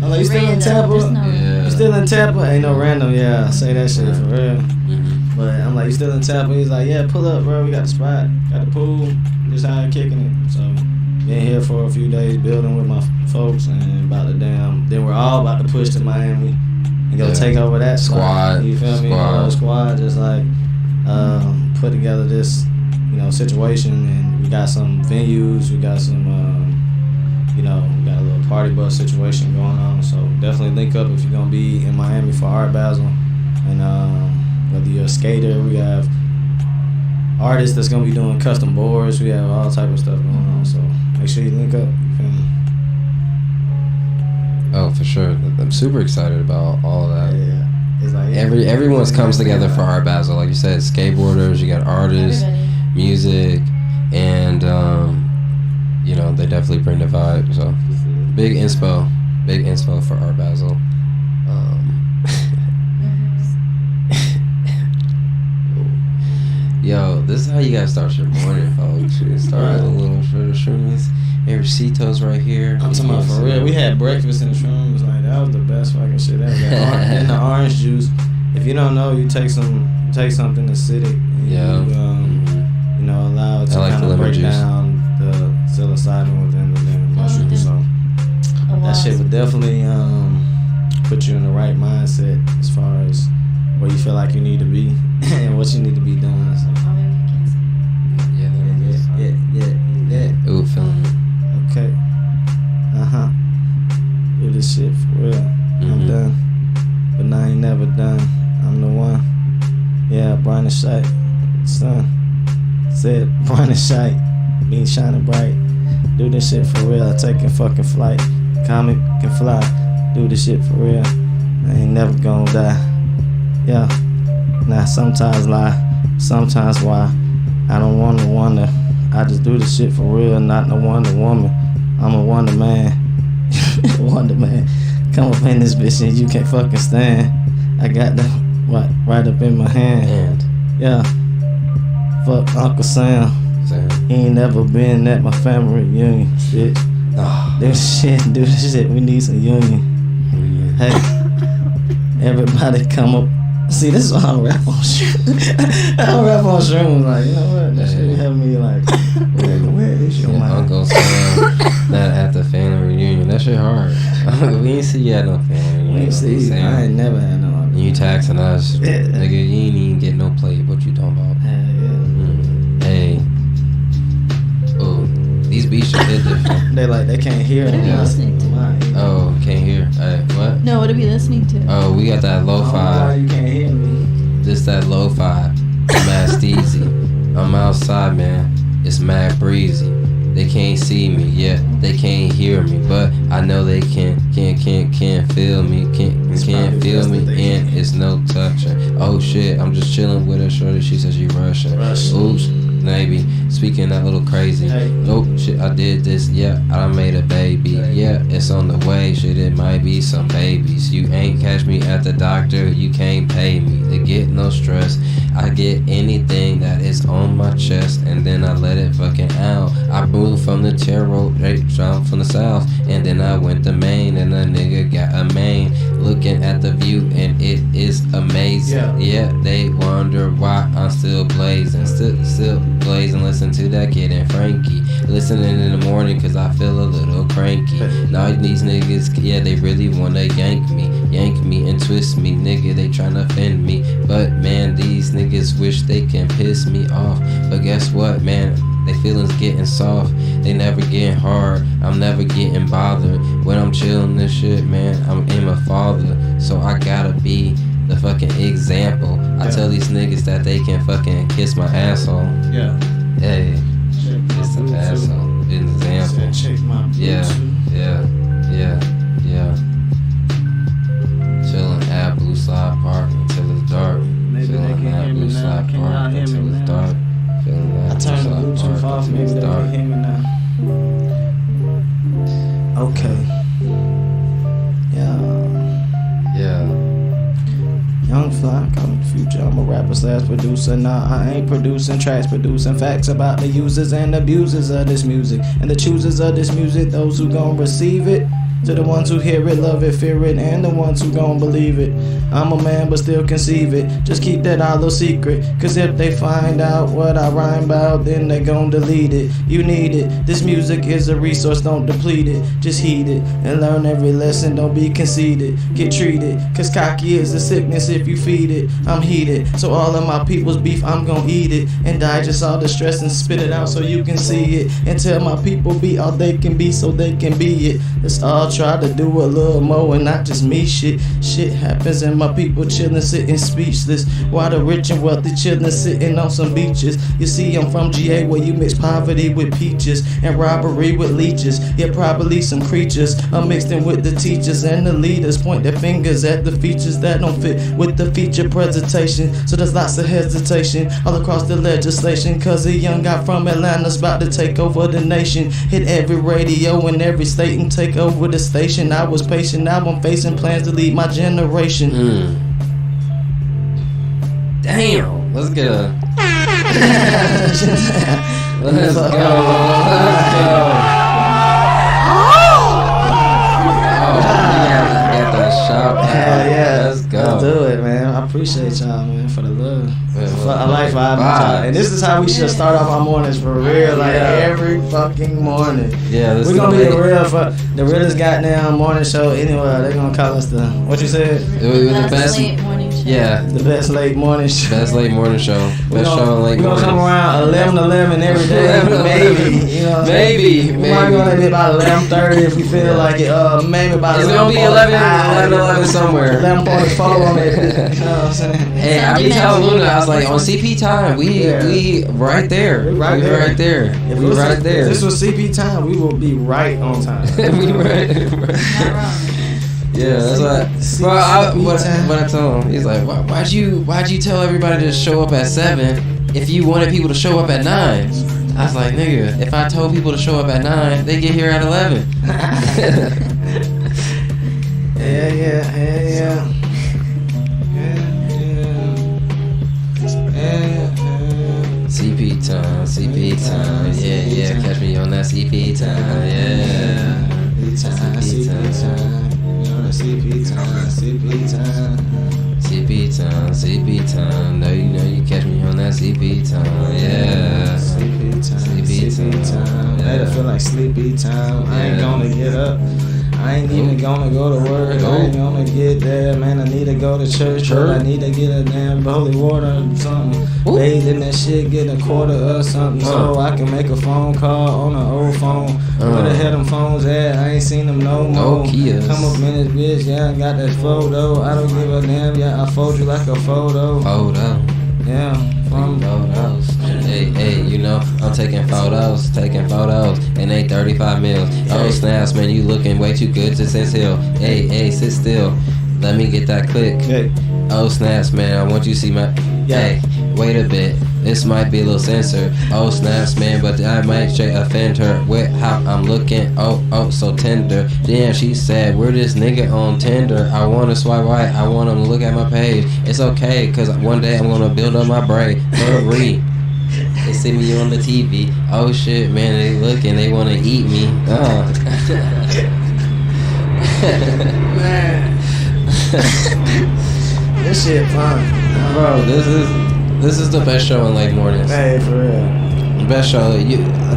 I'm like, you still in Tampa? You still in Tampa? Ain't no random, yeah. Say that shit for real. Mm-hmm. But I'm like, you still in Tampa? He's like, yeah, pull up, bro. We got the spot, got the pool, just how kicking it. So been here for a few days, building with my folks, and about to then we're all about to push to Miami and go take over that squad. You feel me? Squad, just like put together this, you know, situation, and we got some venues, we got some. You know, we got a little party bus situation going on, so definitely link up if you're gonna be in Miami for Art Basel. And whether you're a skater, we have artists that's gonna be doing custom boards. We have all type of stuff going on, so make sure you link up. Oh, for sure. I'm super excited about all of that. Yeah. It's like, everyone's comes together for Art Basel, like you said. Skateboarders, you got artists, music, and you know, they definitely bring the vibe. So big inspo for Art Basel. Yo, this is how you guys start your morning, folks. You start with a little short of shrooms. Recitos right here. I'm talking about for real. We had breakfast in the shrooms. Like, that was the best fucking shit ever. And the orange juice. If you don't know, you take something acidic. And you know, allow it to kind of break down the psilocybin within the mushroom. So that shit would definitely put you in the right mindset as far as where you feel like you need to be and what you need to be doing. So. Yeah. Ooh, feeling it. Okay. Do this shit for real. I'm done. But I ain't never done. I'm the one. Yeah, Brian and Shite. Son. Said Brian and Shite. Me shining bright. Do this shit for real. I take a fucking flight. Comic can fly. Do this shit for real. I ain't never gonna die. Yeah. Now sometimes lie. Sometimes why. I don't wanna wonder. I just do this shit for real, not no Wonder Woman. I'm a Wonder Man. Wonder Man. Come up in this bitch and you can't fucking stand. I got the right up in my hand. Yeah. Fuck Uncle Sam. He ain't never been at my family reunion, bitch. Do this shit. We need some union. Hey, everybody come up. See, this is why I don't rap on shrooms. I don't rap on shrooms. Like, you know what? That shit have me like, where is your mind? Uncle Sam, not at the family reunion. That shit hard. We ain't see you at no family reunion. We ain't see you. I ain't never had no. You taxing us. Nigga, you ain't even get no play. What you talking about? Hey. Oh, these beats are hit different. They can't hear it. Oh, can't hear. Hey, what? No, what are we listening to? Oh, we got that lo-fi. You can't hear me. This that lo-fi. Mad steezy. I'm outside, man. It's mad breezy. They can't see me, yeah. They can't hear me, but I know they can't feel me, can't feel me, and it's no touching. Oh shit, I'm just chilling with her shorty. She says she Russian. Oops. Navy. Speaking a little crazy. Oh shit, I did this. Yeah, I made a baby. Yeah, it's on the way. Shit, it might be some babies. You ain't catch me at the doctor. You can't pay me to get no stress. I get anything that is on my chest, and then I let it fucking out. I moved from the tarot, down from the south, and then I went to Maine, and a nigga got a Maine. Looking at the view, and it is amazing. Yeah, they wonder why I'm still blazing, still blazing. Listen to that kid and Frankie. Listening in the morning, cause I feel a little cranky. Now these niggas, yeah, they really wanna yank me and twist me, nigga. They tryna offend me, but man, these niggas wish they can piss me off. But guess what, man? They feelings getting soft, they never getting hard. I'm never getting bothered when I'm chilling this shit, man. I'm in my father, so I gotta be the fucking example. I tell these niggas that they can fucking kiss my asshole. Yeah. Hey, kiss the asshole. An example. Yeah. Chillin' at Blue Slide Park until it's dark. Chillin' at Blue Slide Park until it's dark. I turned the Bluetooth off, maybe they can hear me now. Okay. Yeah. Young Fly, coming the future. I'm a rapper / producer. Nah, I ain't producing tracks, producing facts about the users and abusers of this music. And the choosers of this music, those who gon' receive it. To the ones who hear it, love it, fear it, and the ones who gon' believe it. I'm a man but still conceive it. Just keep that all a secret, cause if they find out what I rhyme about, then they gon' delete it. You need it. This music is a resource, don't deplete it. Just heed it and learn every lesson, don't be conceited. Get treated, cause cocky is a sickness if you feed it. I'm heated, so all of my people's beef, I'm gon' eat it. And digest all the stress and spit it out so you can see it. And tell my people be all they can be so they can be it. It's all try to do a little more and not just me. Shit happens and my people chillin', sitting speechless, while the rich and wealthy chillin', sitting on some beaches. You see, I'm from GA where you mix poverty with peaches and robbery with leeches. Yeah, probably some creatures are mixed in with the teachers, and the leaders point their fingers at the features that don't fit with the feature presentation. So there's lots of hesitation all across the legislation, cause a young guy from Atlanta's about to take over the nation. Hit every radio in every state and take over the station. I was patient, now I'm facing plans to lead my generation. Damn, let's get a let's go. Get that shot. Yeah, let's go. Let's do it, man. I appreciate y'all, man, for the love. I like vibing, and this is how we should start off our mornings for real, like every fucking morning. Yeah, we're gonna be the realest goddamn morning show anywhere. They're gonna call us the what you said? The best late morning show. Yeah, the best late morning show. Best late morning show. Best show late morning. We're gonna come around 11 to 11 every day, maybe. You know, maybe. We might be gonna be about 11:30 if we feel like it. Maybe about. It's gonna be 11 somewhere. 11:44 on it. You know what I'm saying? Hey, I be telling Luna, I was like, on CP time, we right there. We right there. If we right there. If this was CP time, we will be right on time. We right. Yeah, that's what. But I told him, he's like, why'd you tell everybody to show up at 7 if you wanted people to show up at 9? I was like, nigga, if I told people to show up at 9, they get here at 11. Yeah. CP time, yeah, catch me on that CP time, yeah. CP time, no, you know you catch me on that CP time, yeah. CP time, made it feel like sleepy time. I ain't gonna get up. I ain't even gonna go to work. I ain't gonna get there, man. I need to go to church. I need to get a damn holy water or something. Bathe in that shit, get a quarter or something, so I can make a phone call on an old phone. Where the hell them phones at? I ain't seen them no more. Nokias. Come up in this bitch, yeah, I got that photo. I don't give a damn, yeah, I fold you like a photo. Yeah, from photos. Hey, you know, I'm taking photos, and they 35 mils. Oh snaps, man, you looking way too good to sit still. Hey, sit still. Let me get that click. Oh snaps, man, I want you to see my. Hey, wait a bit, this might be a little censored. Oh snaps, man, but I might straight offend her with how I'm looking. Oh, so tender. Damn, she said, we're this nigga on Tinder. I wanna swipe right, I want him to look at my page. It's okay, cause one day I'm gonna build up my brain. Hurry. They see me on the TV. Oh shit, man, they looking, they wanna eat me. Man. This shit fun. Bro, this is the best show in late mornings. Hey, for real. The best show.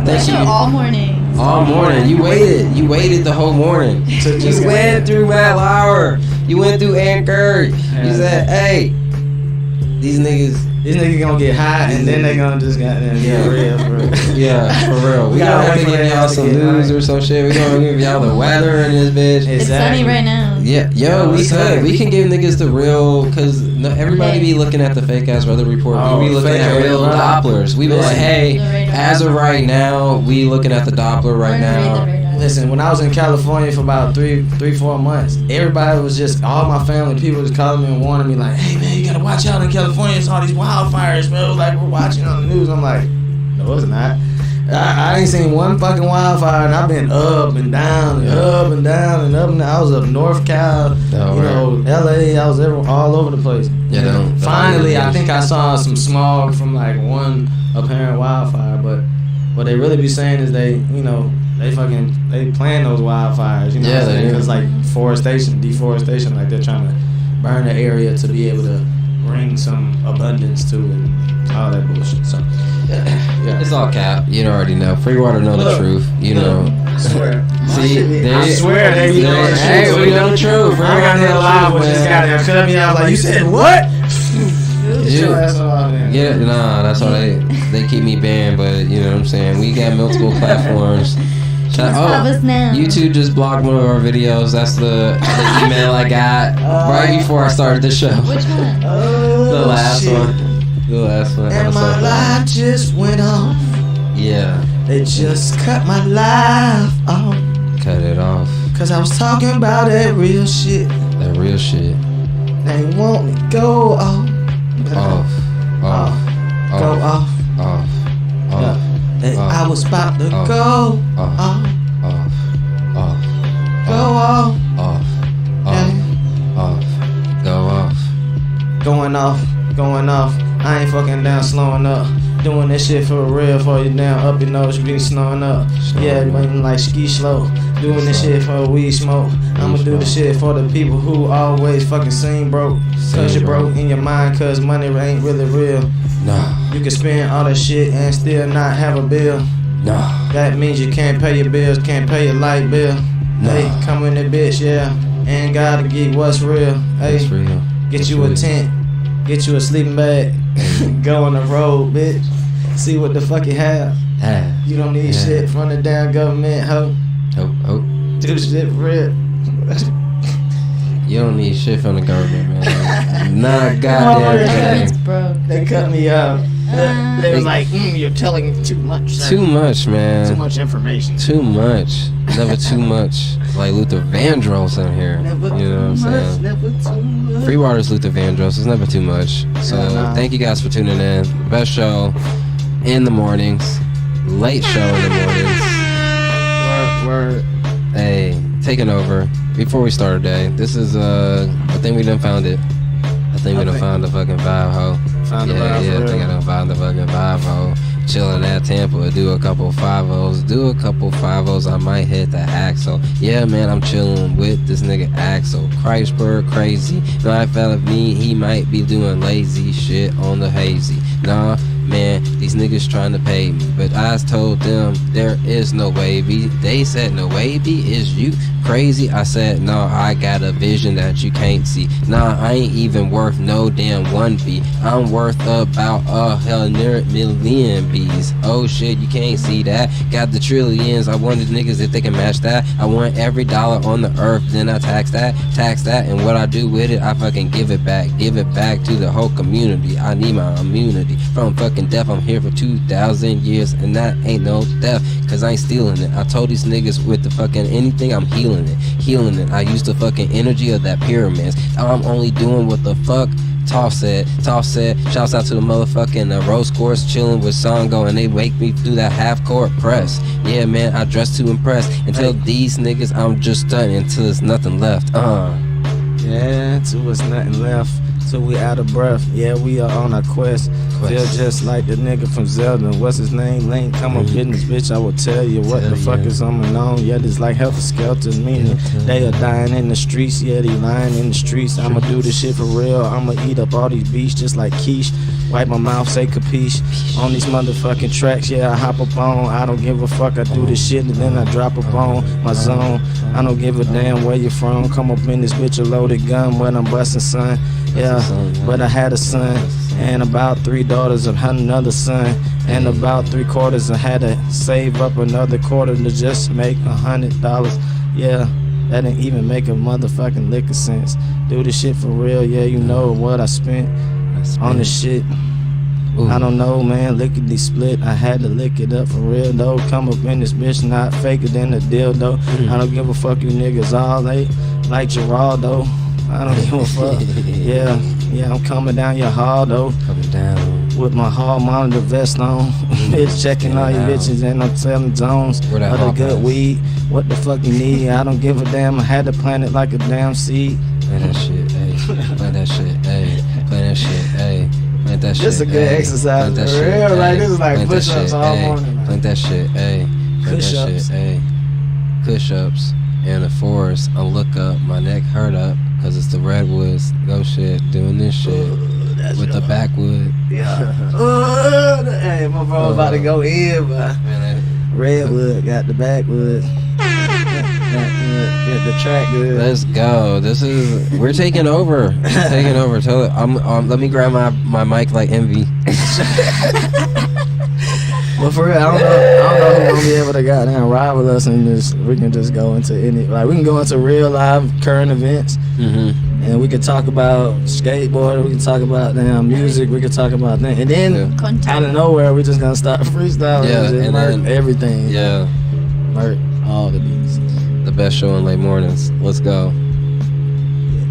Best show all morning. All morning. You waited the whole morning. You went through Matt Lauer. You went through Anchor. You said, hey, these niggas gonna get high and then they gonna just goddamn get real, for real. Yeah, for real. We gonna have to give y'all some news or some shit. We gonna give y'all the weather in this bitch. It's sunny right now. Yeah, we can give niggas the real, cause everybody be looking at the fake ass weather report. We be looking at real Dopplers. We be like, hey, as of right now, we looking at the Doppler right now. Listen, when I was in California for about 3-4 months, everybody was just, all my family, people was calling me and warning me like, hey man, you gotta watch out in California, it's all these wildfires, bro, like we're watching on the news. I'm like, no it's not. I ain't seen one fucking wildfire and I've been up and down and up and down and up and down. I was up North Cal, LA, I was all over the place. Yeah, finally, I think I saw some smog from like one apparent wildfire, but what they really be saying is they plan those wildfires, you know what I'm saying? Because like deforestation, like they're trying to burn the area to be able to bring some abundance to it and all that bullshit. So yeah. It's all cap. You already know. FreeWater know the truth. You know. I swear. See, I swear they know the truth. Hey, we know the truth. I got there live with this guy that cut me out like, you said what? Yeah, nah, that's why they keep me banned, but you know what I'm saying? We got multiple platforms. YouTube just blocked one of our videos. That's the email I got right before I started the show. Which one? The last one. The last one. And my life just went off. Yeah. They just cut my life off. Cut it off. Cause I was talking about that real shit. That real shit. They want me to go off. Off. Go off. I was about to go off. Go off. Go off. Going off. I ain't fucking down, slowing up. Doing this shit for real, for you down up your nose, you be snowing up. Yeah, man, like ski slow. Doing this shit for weed smoke. I'ma do the shit for the people who always fucking seem broke. Cause you're broke in your mind, cause money ain't really real. Nah. You can spend all that shit and still not have a bill. Nah. That means you can't pay your bills, can't pay your light bill. Nah. Hey, come in the bitch, yeah. And gotta get what's real. Hey, What's real? get you a tent, get you a sleeping bag, go on the road, bitch. See what the fuck you have. You don't need shit from the damn government, ho. Do shit for real. You don't need shit from the government, man. Not goddamn thing. They cut me out. They was like, you're telling too much. Sir. Too much, man. Too much information. Too much. Never too much. Like Luther Vandross in here. You know what I'm saying? Never too much. FreeWater's Luther Vandross. It's never too much. So thank you guys for tuning in. Best show in the mornings. Late show in the mornings. Word. Hey, taking over. Before we start today, this is I think we done found it. I think we done found the fucking vibe, ho. Found the vibe, I think I done found the fucking vibe, ho. Chilling at Tampa, do a couple 5-0s, I might hit the Axel. Yeah, man, I'm chilling with this nigga Axel. Christberg crazy. No, I felt me, he might be doing lazy shit on the hazy. Nah, man, these niggas trying to pay me, but I told them there is no wavy. They said no wavy, is you crazy? I said no, I got a vision that you can't see. Nah, I ain't even worth no damn 1B. I'm worth about 100 million B's. Oh shit, you can't see that. Got the trillions. I want the niggas if they can match that. I want every dollar on the earth, then I tax that, and what I do with it, I fucking give it back to the whole community. I need my immunity from fucking death. I'm here for 2,000 years, and that ain't no death, cause I ain't stealing it. I told these niggas with the fucking anything, I'm healing it. I use the fucking energy of that pyramids. I'm only doing what the fuck Toss said. Shouts out to the motherfucking rose course, chilling with Songo, and they make me do that half court press. Yeah, man, I dress to impress. Until these niggas, I'm just stunting until there's nothing left. Yeah, till there's nothing left. Till we out of breath. Yeah, we are on our quest. Feel just like the nigga from Zelda. What's his name? Link. Come on, business, bitch. I will tell you what the fuck is on my known. Yeah, it's like helter skelter. Meaning they are dying in the streets. Yeah, they lying in the streets. I'ma do this shit for real. I'ma eat up all these beats just like quiche. Wipe my mouth, say capiche. On these motherfucking tracks, yeah, I hop up on. I don't give a fuck. I do this shit and then I drop up on my zone. I don't give a damn where you from. Come up in this bitch a loaded gun, but I'm busting, son. Yeah, but I had a son and about 3 daughters. I had another son and about 3/4. I had to save up another quarter to just make $100. Yeah, that didn't even make a motherfucking lick of sense. Do this shit for real. Yeah, you know what I spent on this shit. Ooh. I don't know, man, lickety split. I had to lick it up for real though. Come up in this bitch, not faker than a dildo. I don't give a fuck, you niggas all late like Geraldo. I don't give a fuck. Yeah, I'm coming down your hall though. Coming down with my hall monitor vest on. Bitch checking all your bitches and I'm telling Jones of the good weed. What the fuck you need? I don't give a damn. I had to plant it like a damn seed. Play that shit, ayy. Play that shit, ayy. Play that shit, ayy. Plant that shit. This a good exercise for real. Like this is like push-ups all morning. Plant that shit, ayy. Plant that shit, ayy. Push-ups in the forest. I look up, my neck hurt up, cause it's the redwoods. Go shit, doing this shit with the backwood. Yeah. Hey, my bro about to go in, but redwood got the backwood. Get the track good. Let's go. We're taking over. Taking over. Let me grab my mic like Envy. But for real, I don't know who's gonna be able to goddamn ride with us and we can just go into we can go into real live current events. And we can talk about skateboarding, we can talk about damn music, we can talk about things. And then out of nowhere we just gonna start freestyling and then everything. Yeah. Murk all the beats. The best show in late mornings. Let's go.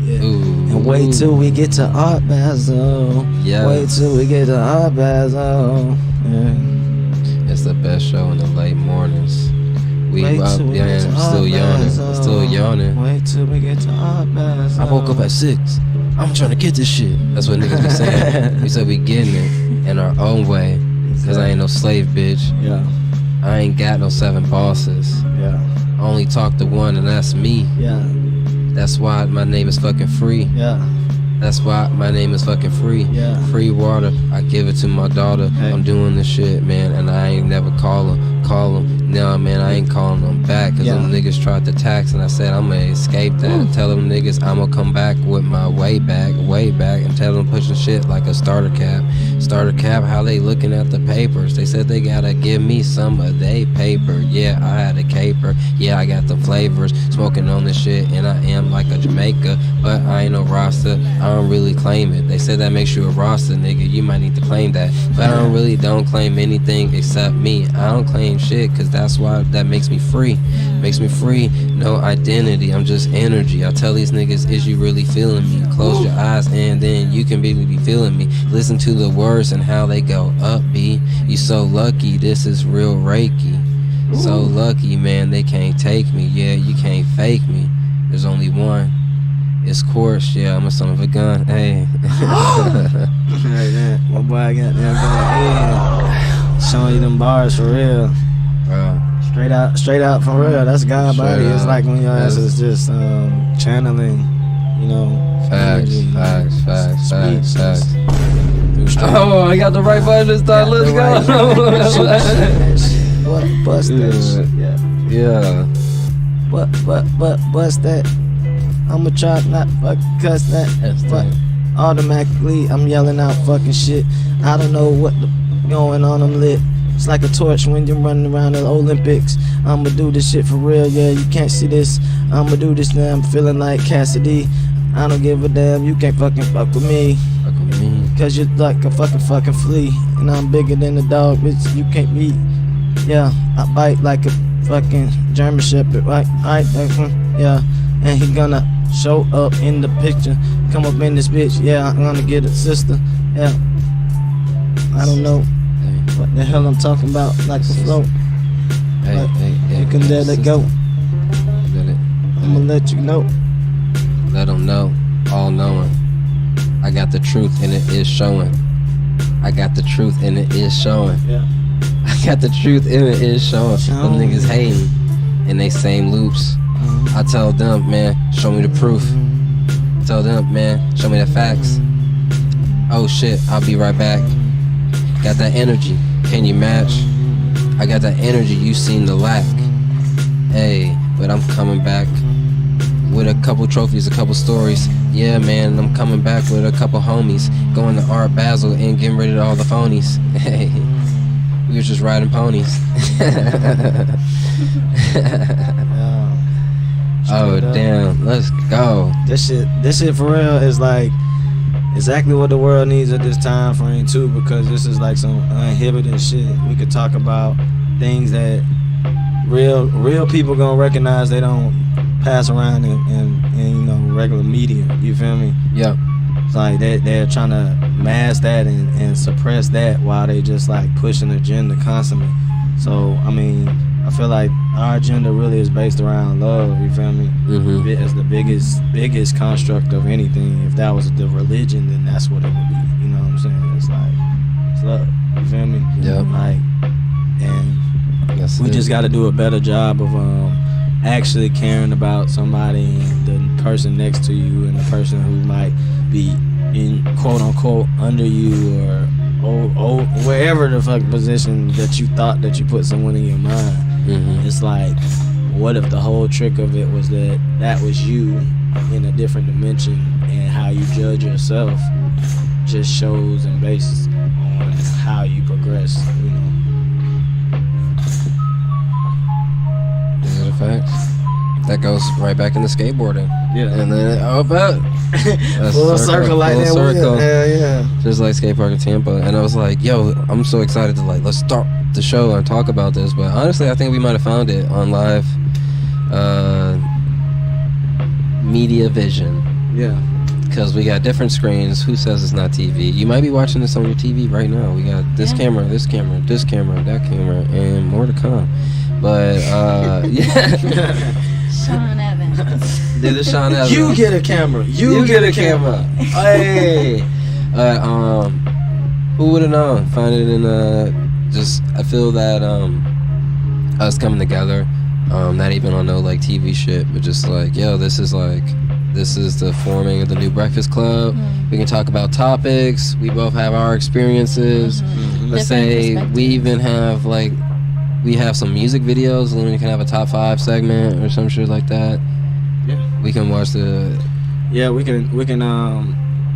Yeah. Ooh. And wait till we get to Art Basel. Yeah. Wait till we get to Art Basel. Yeah. It's the best show in the late mornings. We up, yeah, still yawning. Still yawning. Wait till we get to Art Basel. I woke up at 6. I'm trying to get this shit. That's what niggas be saying. We said we getting it in our own way. Cause I ain't no slave bitch. Yeah. I ain't got no 7 bosses. Yeah. I only talk to one and that's me. Yeah. That's why my name is fucking free. Yeah. That's why my name is fucking free. Yeah. FreeWater. I give it to my daughter. Hey. I'm doing this shit, man, and I ain't never call them. No, man, I ain't calling them back. Cause them niggas tried to tax and I said I'm gonna escape that. Tell them niggas I'm gonna come back with my way back, and tell them pushing shit like a starter cap. Starter cap, how they looking at the papers? They said they gotta give me some of they paper. Yeah, I had a caper. Yeah, I got the flavors. Smoking on this shit and I am like a Jamaica. But I ain't no roster. I don't really claim it. They said that makes you a roster, nigga. You might need to claim that. But I don't claim anything except me. I don't claim shit cause that's why that makes me free. Makes me free. No identity. I'm just energy. I tell these niggas, is you really feeling me? Close your eyes and then you can be feeling me. Listen to the words and how they go up, B. You so lucky, this is real Reiki. So lucky, man, they can't take me. Yeah, you can't fake me. There's only one. It's course, yeah, I'm a son of a gun. Hey. Hey, man, my boy got there going in. Showing you them bars for real. Bro. Straight out for real. That's God body. It's like when your ass is just channeling, you know. Facts. Speech. Oh, I got the right button this time. Let's go. What? Bust that shit. Yeah. Bust that. I'ma try not fuck cuss that. Fuck. Automatically, I'm yelling out fucking shit. I don't know what going on. I'm lit. It's like a torch when you're running around the Olympics. I'ma do this shit for real, yeah, you can't see this. I'ma do this now, I'm feeling like Cassidy. I don't give a damn, you can't fucking fuck with me. Cause you're like a fucking flea. And I'm bigger than the dog, bitch, you can't beat. Yeah, I bite like a fucking German Shepherd, right? Yeah, and he gonna show up in the picture, come up in this bitch. Yeah, I'm gonna get a sister. Yeah, I don't know what the hell I'm talking about. Like the flow. Hey, you can let it go. Let it. I'ma let you know. Let them know, all knowing. I got the truth and it is showing. I got the truth and it is showing. Yeah. I got the truth and it is showing. Them niggas hating in they same loops. I tell them, man, show me the proof. Tell them, man, show me the facts. Oh shit, I'll be right back. Got that energy, can you match? I got that energy, you seem to lack. Hey, but I'm coming back with a couple trophies, a couple stories. Yeah, man, I'm coming back with a couple homies. Going to Art Basel and getting rid of all the phonies. Hey, we was just riding ponies. Oh damn, let's go. This shit for real is like exactly what the world needs at this time frame too, because this is like some uninhibited shit. We could talk about things that real people gonna recognize. They don't pass around in you know, regular media. You feel me? Yeah. It's like they're trying to mask that and suppress that while they just like push an agenda constantly. So I mean, I feel like our agenda really is based around love. You feel me? Mm-hmm. It's the biggest construct of anything. If that was the religion, then that's what it would be. You know what I'm saying? It's like it's love. You feel me? Yeah. Like, and Yes, we just got to do a better job of actually caring about somebody, the person next to you, and the person who might be in quote unquote under you or wherever the fuck position that you thought that you put someone in your mind. Mm-hmm. It's like, what if the whole trick of it was that was you in a different dimension, and how you judge yourself just shows and bases on how you progress, you know. These are the facts. That goes right back into skateboarding. Yeah. And then but Full circle like that. circle. Yeah. Just like skate park in Tampa. And I was like, yo, I'm so excited to like let's start the show and talk about this. But honestly, I think we might have found it on live media vision. Yeah. Because we got different screens. Who says it's not TV? You might be watching this on your TV right now. We got this camera, this camera, this camera, that camera, and more to come. But yeah. Sean Evans. Did the Sean Evans. You get a camera. You get a camera. Hey. Who would have known? Find it in just. I feel that us coming together, not even on no like TV shit, but just like, yo, this is the forming of the new Breakfast Club. Mm-hmm. We can talk about topics. We both have our experiences. Mm-hmm. Let's say we even have like. We have some music videos, and we can have a top 5 segment or some shit like that. Yeah. We can watch the. Yeah, we can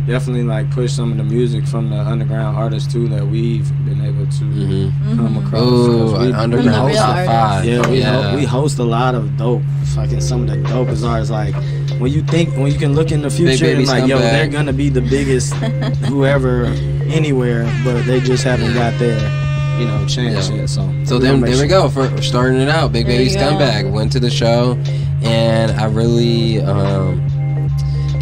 definitely like push some of the music from the underground artists too that we've been able to come across. Oh, underground top 5. Yeah, we host a lot of dope, fucking some of the dopest artists. Like when you can look in the future and like, yo, they're gonna be the biggest whoever anywhere, but they just haven't got there. You know, chance yet. So then there we go for starting it out. Big Baby Scumbag went to the show, and I really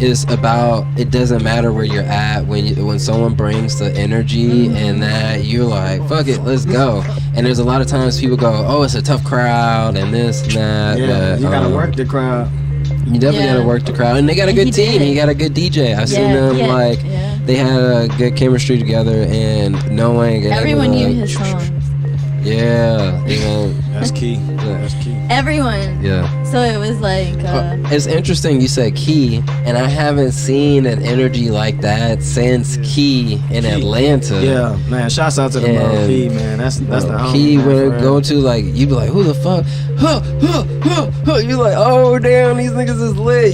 it's about, it doesn't matter where you're at when someone brings the energy and that you're like, fuck it, let's go. And there's a lot of times people go, oh, it's a tough crowd and this and that. Yeah, but, you gotta work the crowd. You definitely gotta work the crowd, and they got a good team. He got a good DJ. I've seen them they had a good chemistry together, and knowing everyone knew his songs. Yeah, that's key. That's key. Everyone. Yeah. So it was like. It's interesting you said Key, and I haven't seen an energy like that since Key in Atlanta. Yeah, man. Shouts out to the Key, man. That's the Key when go to like you'd be like, who the fuck? You're like, oh damn, these niggas is lit.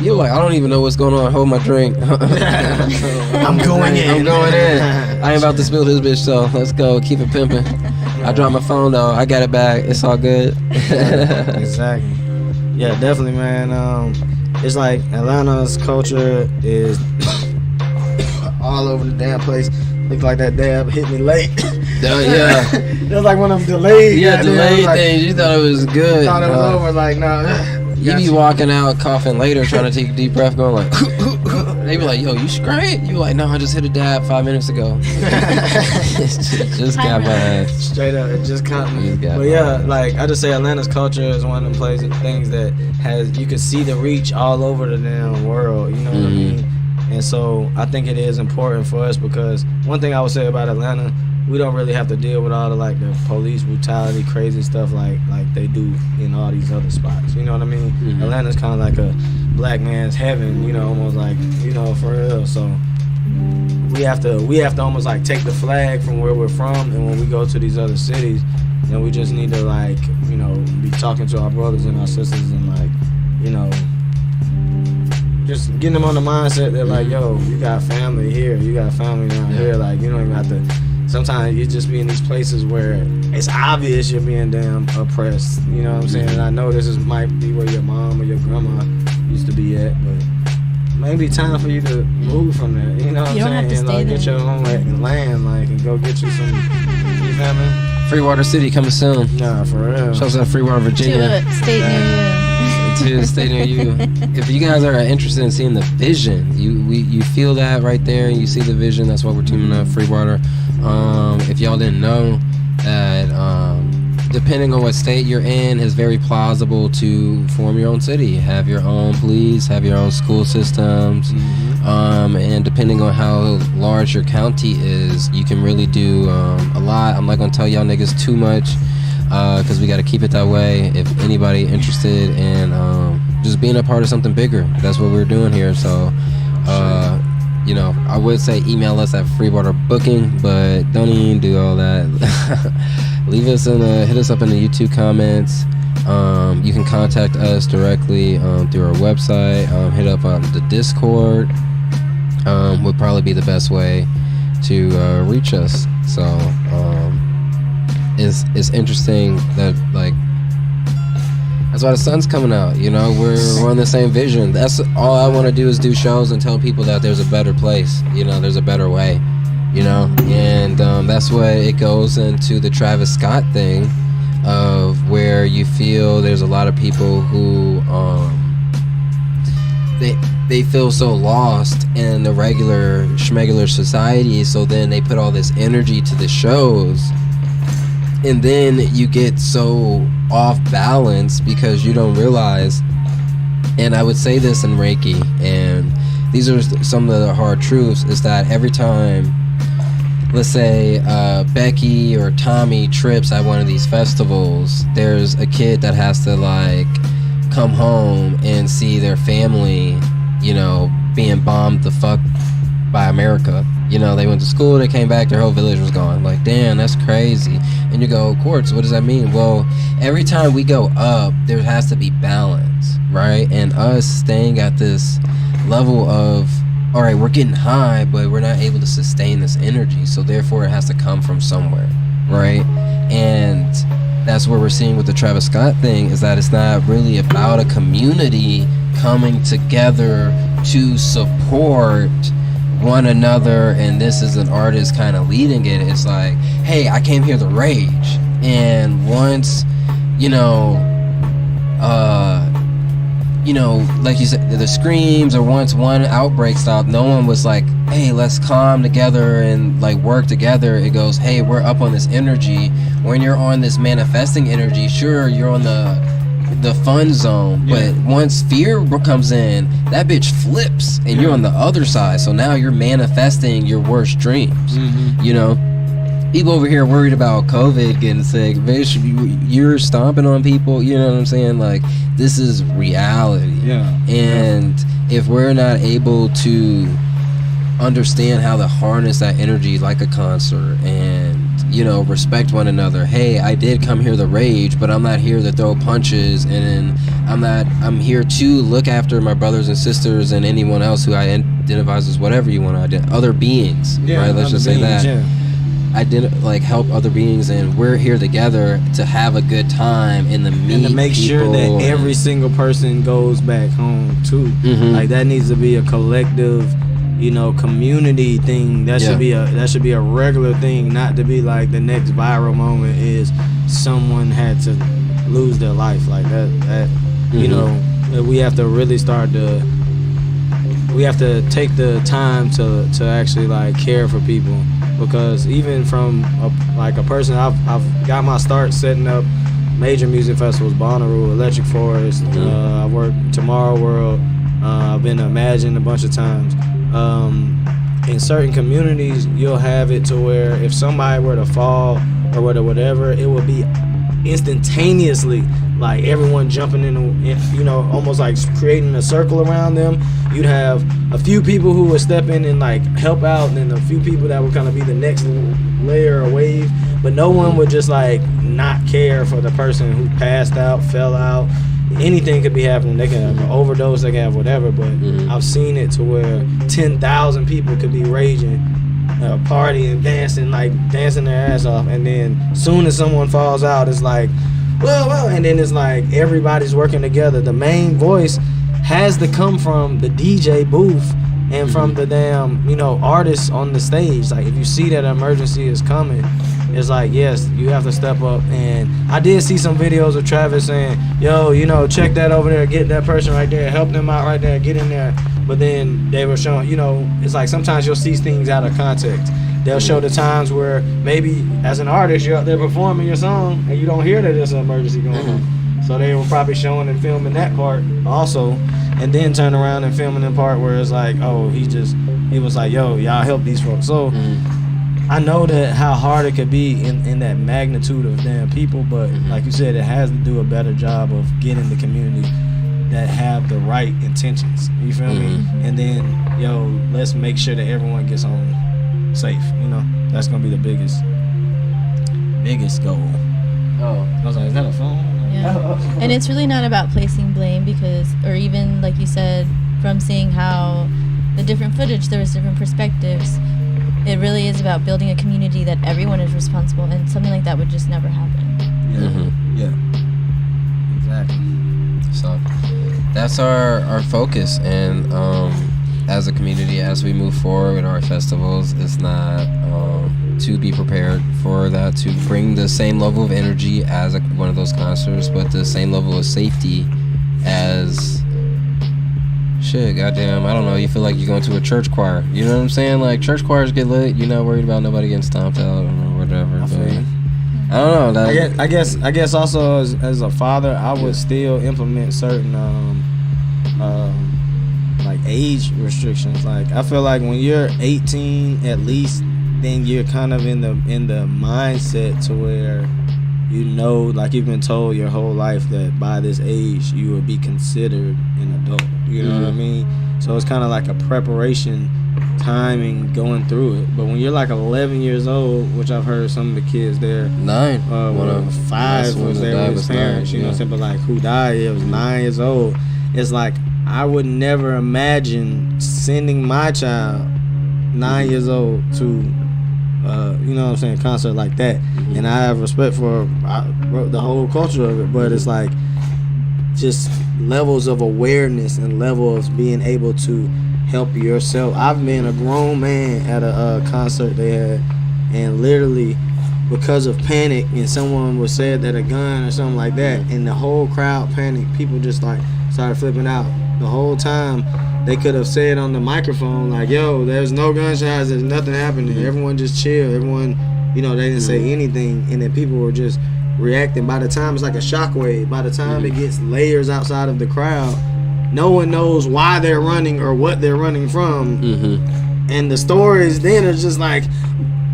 You're like, I don't even know what's going on. Hold my drink. I'm going in. I ain't about to spill this bitch, so let's go. Keep it pimping. I dropped my phone though. I got it back. It's all good. Exactly. Yeah, definitely, man. It's like Atlanta's culture is all over the damn place. Look like that dab hit me late. Yeah. It was like one of them delayed. Yeah, delayed things. You thought it was good. Thought it was over. Like, nah. You be walking out coughing later, trying to take a deep breath, going like, they be like, yo, you straight? You like, no, I just hit a dab 5 minutes ago. just got my ass. Straight up, it just caught me. But yeah, like I just say Atlanta's culture is one of them places, things that you can see the reach all over the damn world, you know what I mean? And so I think it is important for us because one thing I would say about Atlanta, we don't really have to deal with all the like the police brutality, crazy stuff like they do in all these other spots. You know what I mean? Atlanta's kind of like a black man's heaven, you know, almost like, you know, for real. So we have to almost like take the flag from where we're from, and when we go to these other cities, then we just need to like, you know, be talking to our brothers and our sisters and like, you know, just getting them on the mindset that like, yo, you got family here, you got family down here, like you don't even have to. Sometimes you just be in these places where it's obvious you're being damn oppressed. You know what I'm saying? And I know might be where your mom or your grandma used to be at, but maybe time for you to move from there. You know what I'm saying? Have to and like, get your own land, like, and go get you some. You feel me? FreeWater City coming soon. Nah, for real. Shows up FreeWater, Virginia. To a state near you. To a state near you. If you guys are interested in seeing the vision, you feel that right there, and you see the vision. That's why we're teaming up FreeWater. If y'all didn't know that, depending on what state you're in, it's very plausible to form your own city, have your own police, have your own school systems, and depending on how large your county is, you can really do a lot. I'm not gonna tell y'all niggas too much because we got to keep it that way. If anybody interested in just being a part of something bigger, that's what we're doing here. So you know, I would say email us at FreeWater Booking, but don't even do all that. Leave us hit us up in the YouTube comments. You can contact us directly through our website. Hit up the Discord. Would probably be the best way to reach us. So it's interesting that like that's why the sun's coming out. You know, we're on the same vision. That's all I want to do is do shows and tell people that there's a better place. You know, there's a better way. You know, and that's what it goes into the Travis Scott thing of where you feel there's a lot of people who they feel so lost in the regular schmegular society, so then they put all this energy to the shows, and then you get so off balance because you don't realize. And I would say this in Reiki, and these are some of the hard truths, is that every time, let's say Becky or Tommy trips at one of these festivals, there's a kid that has to like come home and see their family, you know, being bombed the fuck by America. You know, they went to school, they came back, their whole village was gone. Like, damn, that's crazy. And you go, Quartz, what does that mean? Well, every time we go up, there has to be balance, right? And us staying at this level of, all right, we're getting high, but we're not able to sustain this energy, so therefore it has to come from somewhere, right? And that's what we're seeing with the Travis Scott thing, is that it's not really about a community coming together to support one another, and this is an artist kind of leading it. It's like, hey, I came here to rage, and once, you know, like you said, the screams, or once one outbreak stopped, no one was like, hey, let's calm together and like work together. It goes, hey, we're up on this energy. When you're on this manifesting energy, sure, you're on the fun zone, but once fear comes in, that bitch flips and you're on the other side. So now you're manifesting your worst dreams. You know, people over here worried about COVID getting sick, bitch, you're stomping on people. You know what I'm saying? Like, this is reality. And if we're not able to understand how to harness that energy like a concert, and you know, respect one another. Hey, I did come here to rage, but I'm not here to throw punches, and I'm here to look after my brothers and sisters and anyone else who identifies as whatever you want to identify, other beings, right? Let's just say that. Like help other beings, and we're here together to have a good time and to make sure that every single person goes back home too. Like that needs to be a collective, you know, community thing. That should be a regular thing, not to be like the next viral moment is someone had to lose their life. Like that You know, we have to really start to. We have to take the time to actually like care for people, because even from a person, I've got my start setting up major music festivals, Bonnaroo, Electric Forest. I work Tomorrow World. I've been to Imagine a bunch of times. In certain communities, you'll have it to where if somebody were to fall or whatever, it would be instantaneously, like everyone jumping in, you know, almost like creating a circle around them. You'd have a few people who would step in and like help out, and then a few people that would kind of be the next layer or wave, but no one would just like not care for the person who passed out, fell out. Anything could be happening. They can have an overdose, they can have whatever, but I've seen it to where 10,000 people could be raging, partying, dancing their ass off, and then soon as someone falls out, it's like, well, and then it's like everybody's working together. The main voice has to come from the DJ booth and from the damn, you know, artists on the stage. Like if you see that an emergency is coming, it's like, yes, you have to step up. And I did see some videos of Travis saying, yo, you know, check that over there, get that person right there, help them out right there, get in there. But then they were showing, you know, it's like sometimes you'll see things out of context. They'll show the times where maybe as an artist, you're out there performing your song and you don't hear that there's an emergency going on. So they were probably showing and filming that part also, and then turn around and filming the part where it's like, oh, he was like, yo, y'all help these folks. So I know that how hard it could be in that magnitude of damn people, but like you said, it has to do a better job of getting the community that have the right intentions. You feel me? And then, yo, let's make sure that everyone gets home safe. You know, that's gonna be the biggest goal. Oh, I was like, is that a phone? Yeah. And it's really not about placing blame, because, or even like you said, from seeing how the different footage, there was different perspectives. It really is about building a community that everyone is responsible, and something like that would just never happen. Yeah. Exactly. So that's our focus, and as a community, as we move forward with our festivals, it's not to be prepared for that, to bring the same level of energy as one of those concerts, but the same level of safety as shit, goddamn, I don't know, you feel like you're going to a church choir. You know what I'm saying? Like, church choirs get lit, you're not worried about nobody getting stomped out or whatever. I don't know. I guess also as a father, I would still implement certain like age restrictions. Like I feel like when you're 18 at least, then you're kind of in the mindset to where, you know, like you've been told your whole life that by this age you will be considered an adult. You know what I mean? So it's kind of like a preparation timing going through it. But when you're like 11 years old, which I've heard some of the kids there, 9, 5 was there with his parents. You know what I'm saying? But like who died? It was 9 years old. It's like I would never imagine sending my child 9 years old to you know what I'm saying, concert like that. And I have respect for the whole culture of it, but it's like just levels of awareness and levels of being able to help yourself. I've been a grown man at a concert they had, and literally because of panic, and someone was said that a gun or something like that, and the whole crowd panicked, people just like started flipping out. The whole time they could have said on the microphone like, yo, there's no gunshots, there's nothing happening, everyone just chill, everyone, you know, they didn't say anything, and then people were just reacting. By the time, it's like a shockwave, by the time it gets layers outside of the crowd, no one knows why they're running or what they're running from. And the stories then are just like,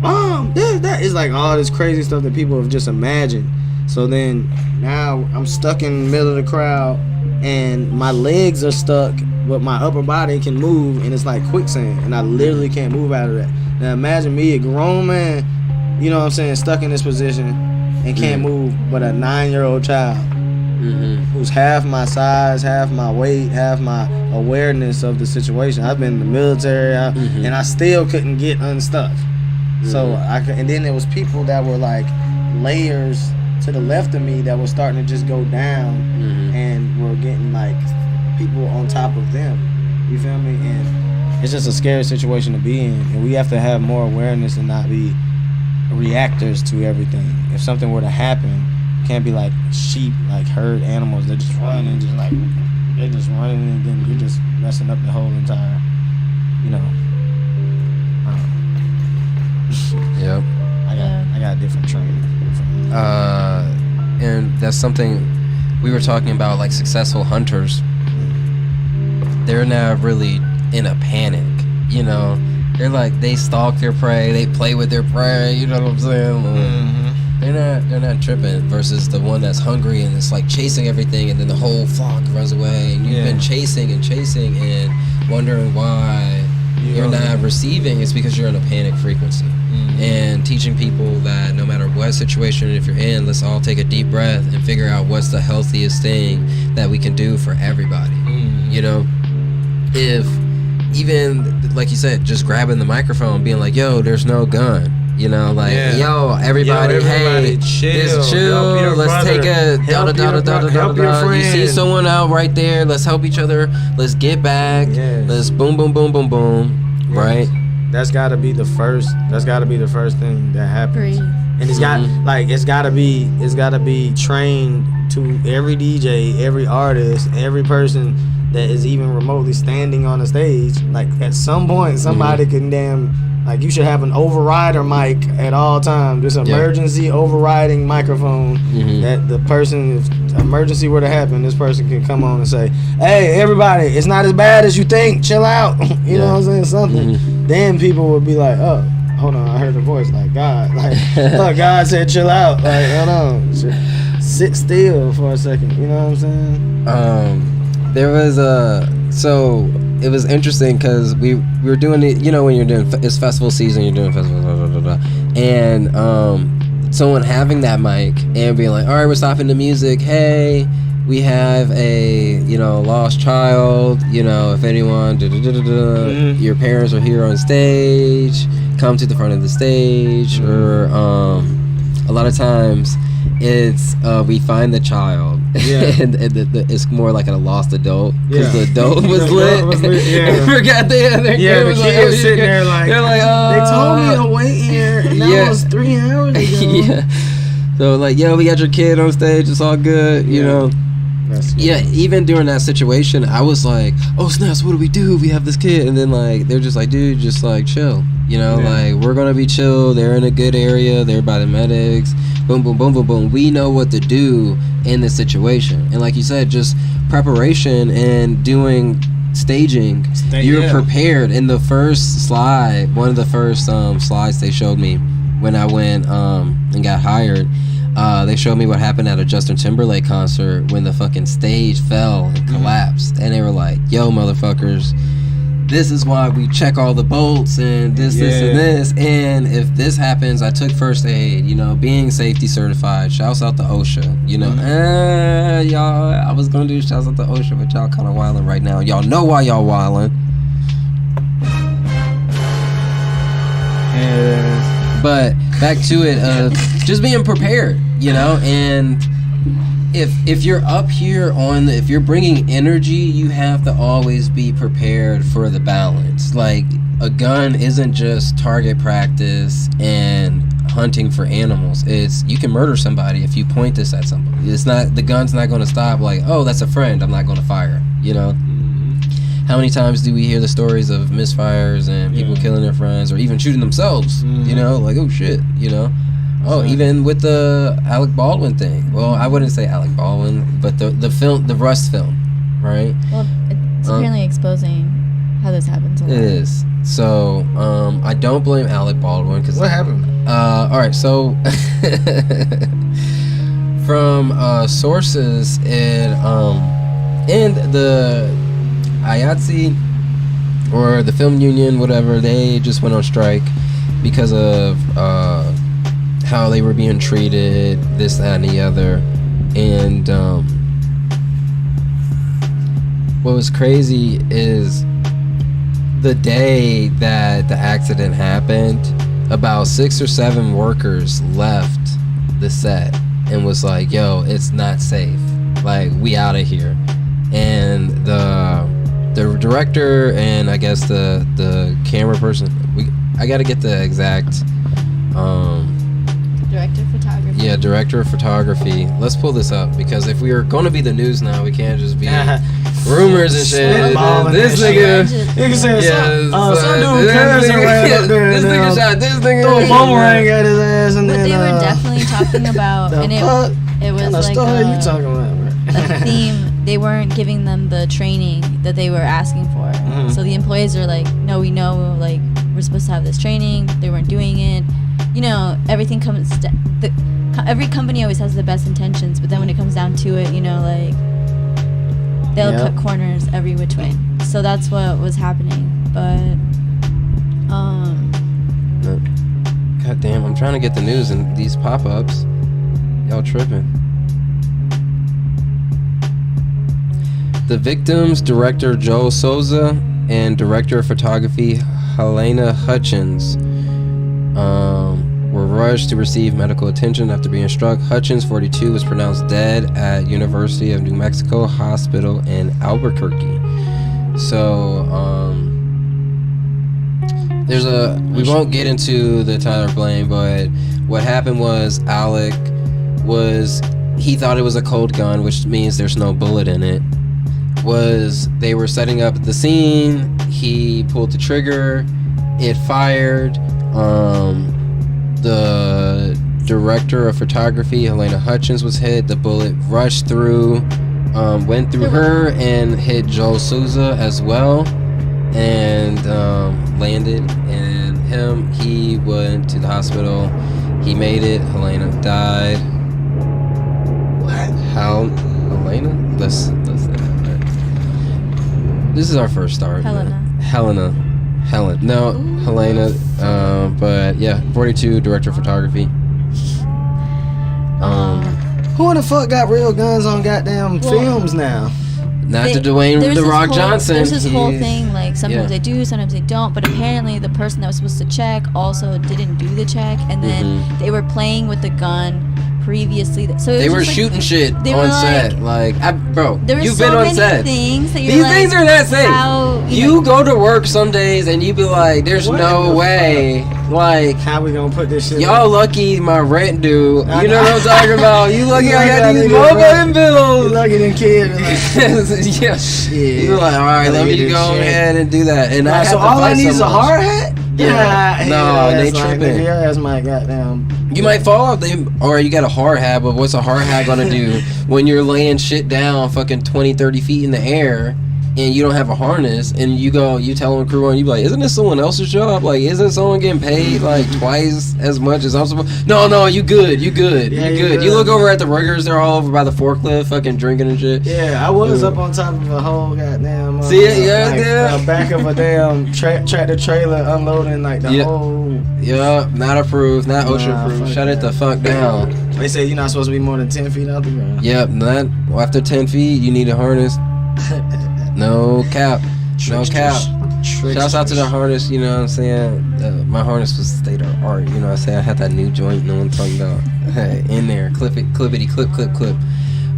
that is like all this crazy stuff that people have just imagined. So then now I'm stuck in the middle of the crowd, and my legs are stuck, but my upper body can move, and it's like quicksand, and I literally can't move out of that. Now imagine me, a grown man, you know what I'm saying, stuck in this position and can't move, but a 9-year-old child who's half my size, half my weight, half my awareness of the situation. I've been in the military, and I still couldn't get unstuck. So and then there was people that were like layers to the left of me that were starting to just go down, and were getting like people on top of them. You feel me? And it's just a scary situation to be in, and we have to have more awareness and not be reactors to everything. If something were to happen, can't be like sheep, like herd animals. They're just running, they're just running, and then you're just messing up the whole entire, you know. Yep. I got a different training. And that's something we were talking about, like successful hunters. They're not really in a panic, you know. They're like, they stalk their prey, they play with their prey, you know what I'm saying? They're not tripping versus the one that's hungry and it's like chasing everything, and then the whole flock runs away, and you've been chasing and wondering why you're not receiving. It's because you're in a panic frequency. And teaching people that no matter what situation, if you're in, let's all take a deep breath and figure out what's the healthiest thing that we can do for everybody. You know, if even like you said, just grabbing the microphone, being like, "Yo, there's no gun." You know, like, yo, everybody, hey, chill. Just chill. Help Let's brother. take a Help your friend. You see someone out right there. Let's help each other. Let's get back. Yes. Let's boom, boom, boom, boom, boom. Yes. Right. That's got to be the first. That's got to be the first thing that happens. Breathe. And it's got it's got to be trained to every DJ, every artist, every person that is even remotely standing on a stage. Like at some point, somebody can like you should have an overrider mic at all times. This emergency overriding microphone that the person, if emergency were to happen, this person can come on and say, "Hey, everybody, it's not as bad as you think. Chill out." You know what I'm saying? Something. Then people would be like, "Oh, hold on, I heard a voice like God. Like, look, God said chill out. Like, hold on, sit still for a second." You know what I'm saying? There was so it was interesting because we were doing it. You know, when you're doing it's festival season, you're doing festival, and someone having that mic and being like, "All right, we're stopping the music. Hey, we have a lost child. You know, if anyone, your parents are here on stage, come to the front of the stage." Or a lot of times it's we find the child, and it's more like a lost adult because the adult was lit. And forgot they had their kid. The was kid like, was sitting there like, they're like, they told me to wait here, and that was 3 hours ago. So like, yo, we got your kid on stage. It's all good, you know. Even during that situation, I was like, "Oh snaps, what do we do? We have this kid," and then like they're just like, "Dude, just like chill, you know, like we're gonna be chill. They're in a good area. They're by the medics. Boom, boom, boom, boom, boom. We know what to do in this situation." And like you said, just preparation and doing staging. You're prepared. In the first slide, one of the first slides they showed me when I went and got hired. They showed me what happened at a Justin Timberlake concert when the fucking stage fell and collapsed. And they were like, "Yo, motherfuckers, this is why we check all the bolts and this, and this. And if this happens, I took first aid, you know, being safety certified. Shouts out to OSHA, you know. Y'all, I was going to do shouts out to OSHA, but y'all kind of wilding right now. Y'all know why y'all wilding. But back to it, just being prepared, you know, and if you're up here if you're bringing energy, you have to always be prepared for the balance. Like a gun isn't just target practice and hunting for animals. It's you can murder somebody if you point this at somebody. It's not, the gun's not going to stop like, "Oh, that's a friend, I'm not going to fire," you know. How many times do we hear the stories of misfires and people killing their friends or even shooting themselves? You know, like, oh shit, you know. Even with the Alec Baldwin thing. Well, I wouldn't say Alec Baldwin, but the film, the Rust film, right? Well, it's apparently exposing how this happens a lot. It is. So, I don't blame Alec Baldwin because What happened? All right, so from sources and the IATSE or the film union, whatever, they just went on strike because of how they were being treated, this, that, and the other. And what was crazy is the day that the accident happened, about 6 or 7 workers left the set and was like, "Yo, it's not safe. Like, we out of here." And the director and I guess the camera person, I got to get the exact Director of photography. Yeah, director of photography. Let's pull this up because if we are going to be the news now, we can't just be rumors and shit. This nigga said yeah, some dude cousin ran up there. This nigga shot this nigga. Throw a boomerang at his ass and But then. they were definitely talking about, and it was What like story you talking about, bro? a theme. They weren't giving them the training that they were asking for. So the employees are like, no, we know, like, we're supposed to have this training. They weren't doing it. You know, everything comes. Every company always has the best intentions, but then when it comes down to it, you know, like, they'll cut corners every which way. So that's what was happening. But God damn, I'm trying to get the news and these pop-ups. Y'all tripping. The victims, director Joe Souza and director of photography Helena Hutchins, were rushed to receive medical attention after being struck. Hutchins, 42, was pronounced dead at University of New Mexico Hospital in Albuquerque. So, we won't get into the Tyler Blaine, but what happened was he thought it was a cold gun, which means there's no bullet in it. They were setting up the scene, he pulled the trigger, it fired, the director of photography, Helena Hutchins, was hit. The bullet rushed through, went through her and hit Joe Souza as well, and landed. And he went to the hospital. He made it. Helena died. What? How? Helena? Let's This is our first start. Helena. No, Helena. But yeah, 42, director of photography. Who in the fuck got real guns on goddamn films now? Not to Dwayne The Rock Johnson. There's this whole thing, like, sometimes they do, sometimes they don't, but apparently the person that was supposed to check also didn't do the check, and then they were playing with the gun previously. So they were shooting shit on set. Like, bro, you've been on set. Things that These things are not safe. You go to work some days and you be like, there's no way. Like, how we gonna put this shit? Y'all lucky my rent due. You know what I'm talking about? You lucky I got these motherfucking bills. You lucky them kids. Yeah. Shit. You're like, all right, let me go ahead and do that. And I so all I need is a hard hat. Yeah. No, they tripping. Your ass might goddamn. You might fall off, or you got a hard hat, but what's a hard hat gonna do when you're laying shit down fucking 20, 30 feet in the air and you don't have a harness, and you tell them crew on, you be like, isn't this someone else's job? Like, isn't someone getting paid like twice as much as I'm supposed? No, you good. Yeah, you good. You look over at the riggers, they're all over by the forklift fucking drinking and shit. Yeah, I was up on top of a whole goddamn back of a damn tractor trailer unloading like the whole. Yeah, not approved, not OSHA approved. Shut it the fuck down. They say you're not supposed to be more than 10 feet out the ground. Yep, after 10 feet you need a harness. No cap. No cap. Shouts out to the harness, you know what I'm saying? My harness was state of art, you know what I'm saying? I had that new joint, no one talking about. In there, clippity, clip.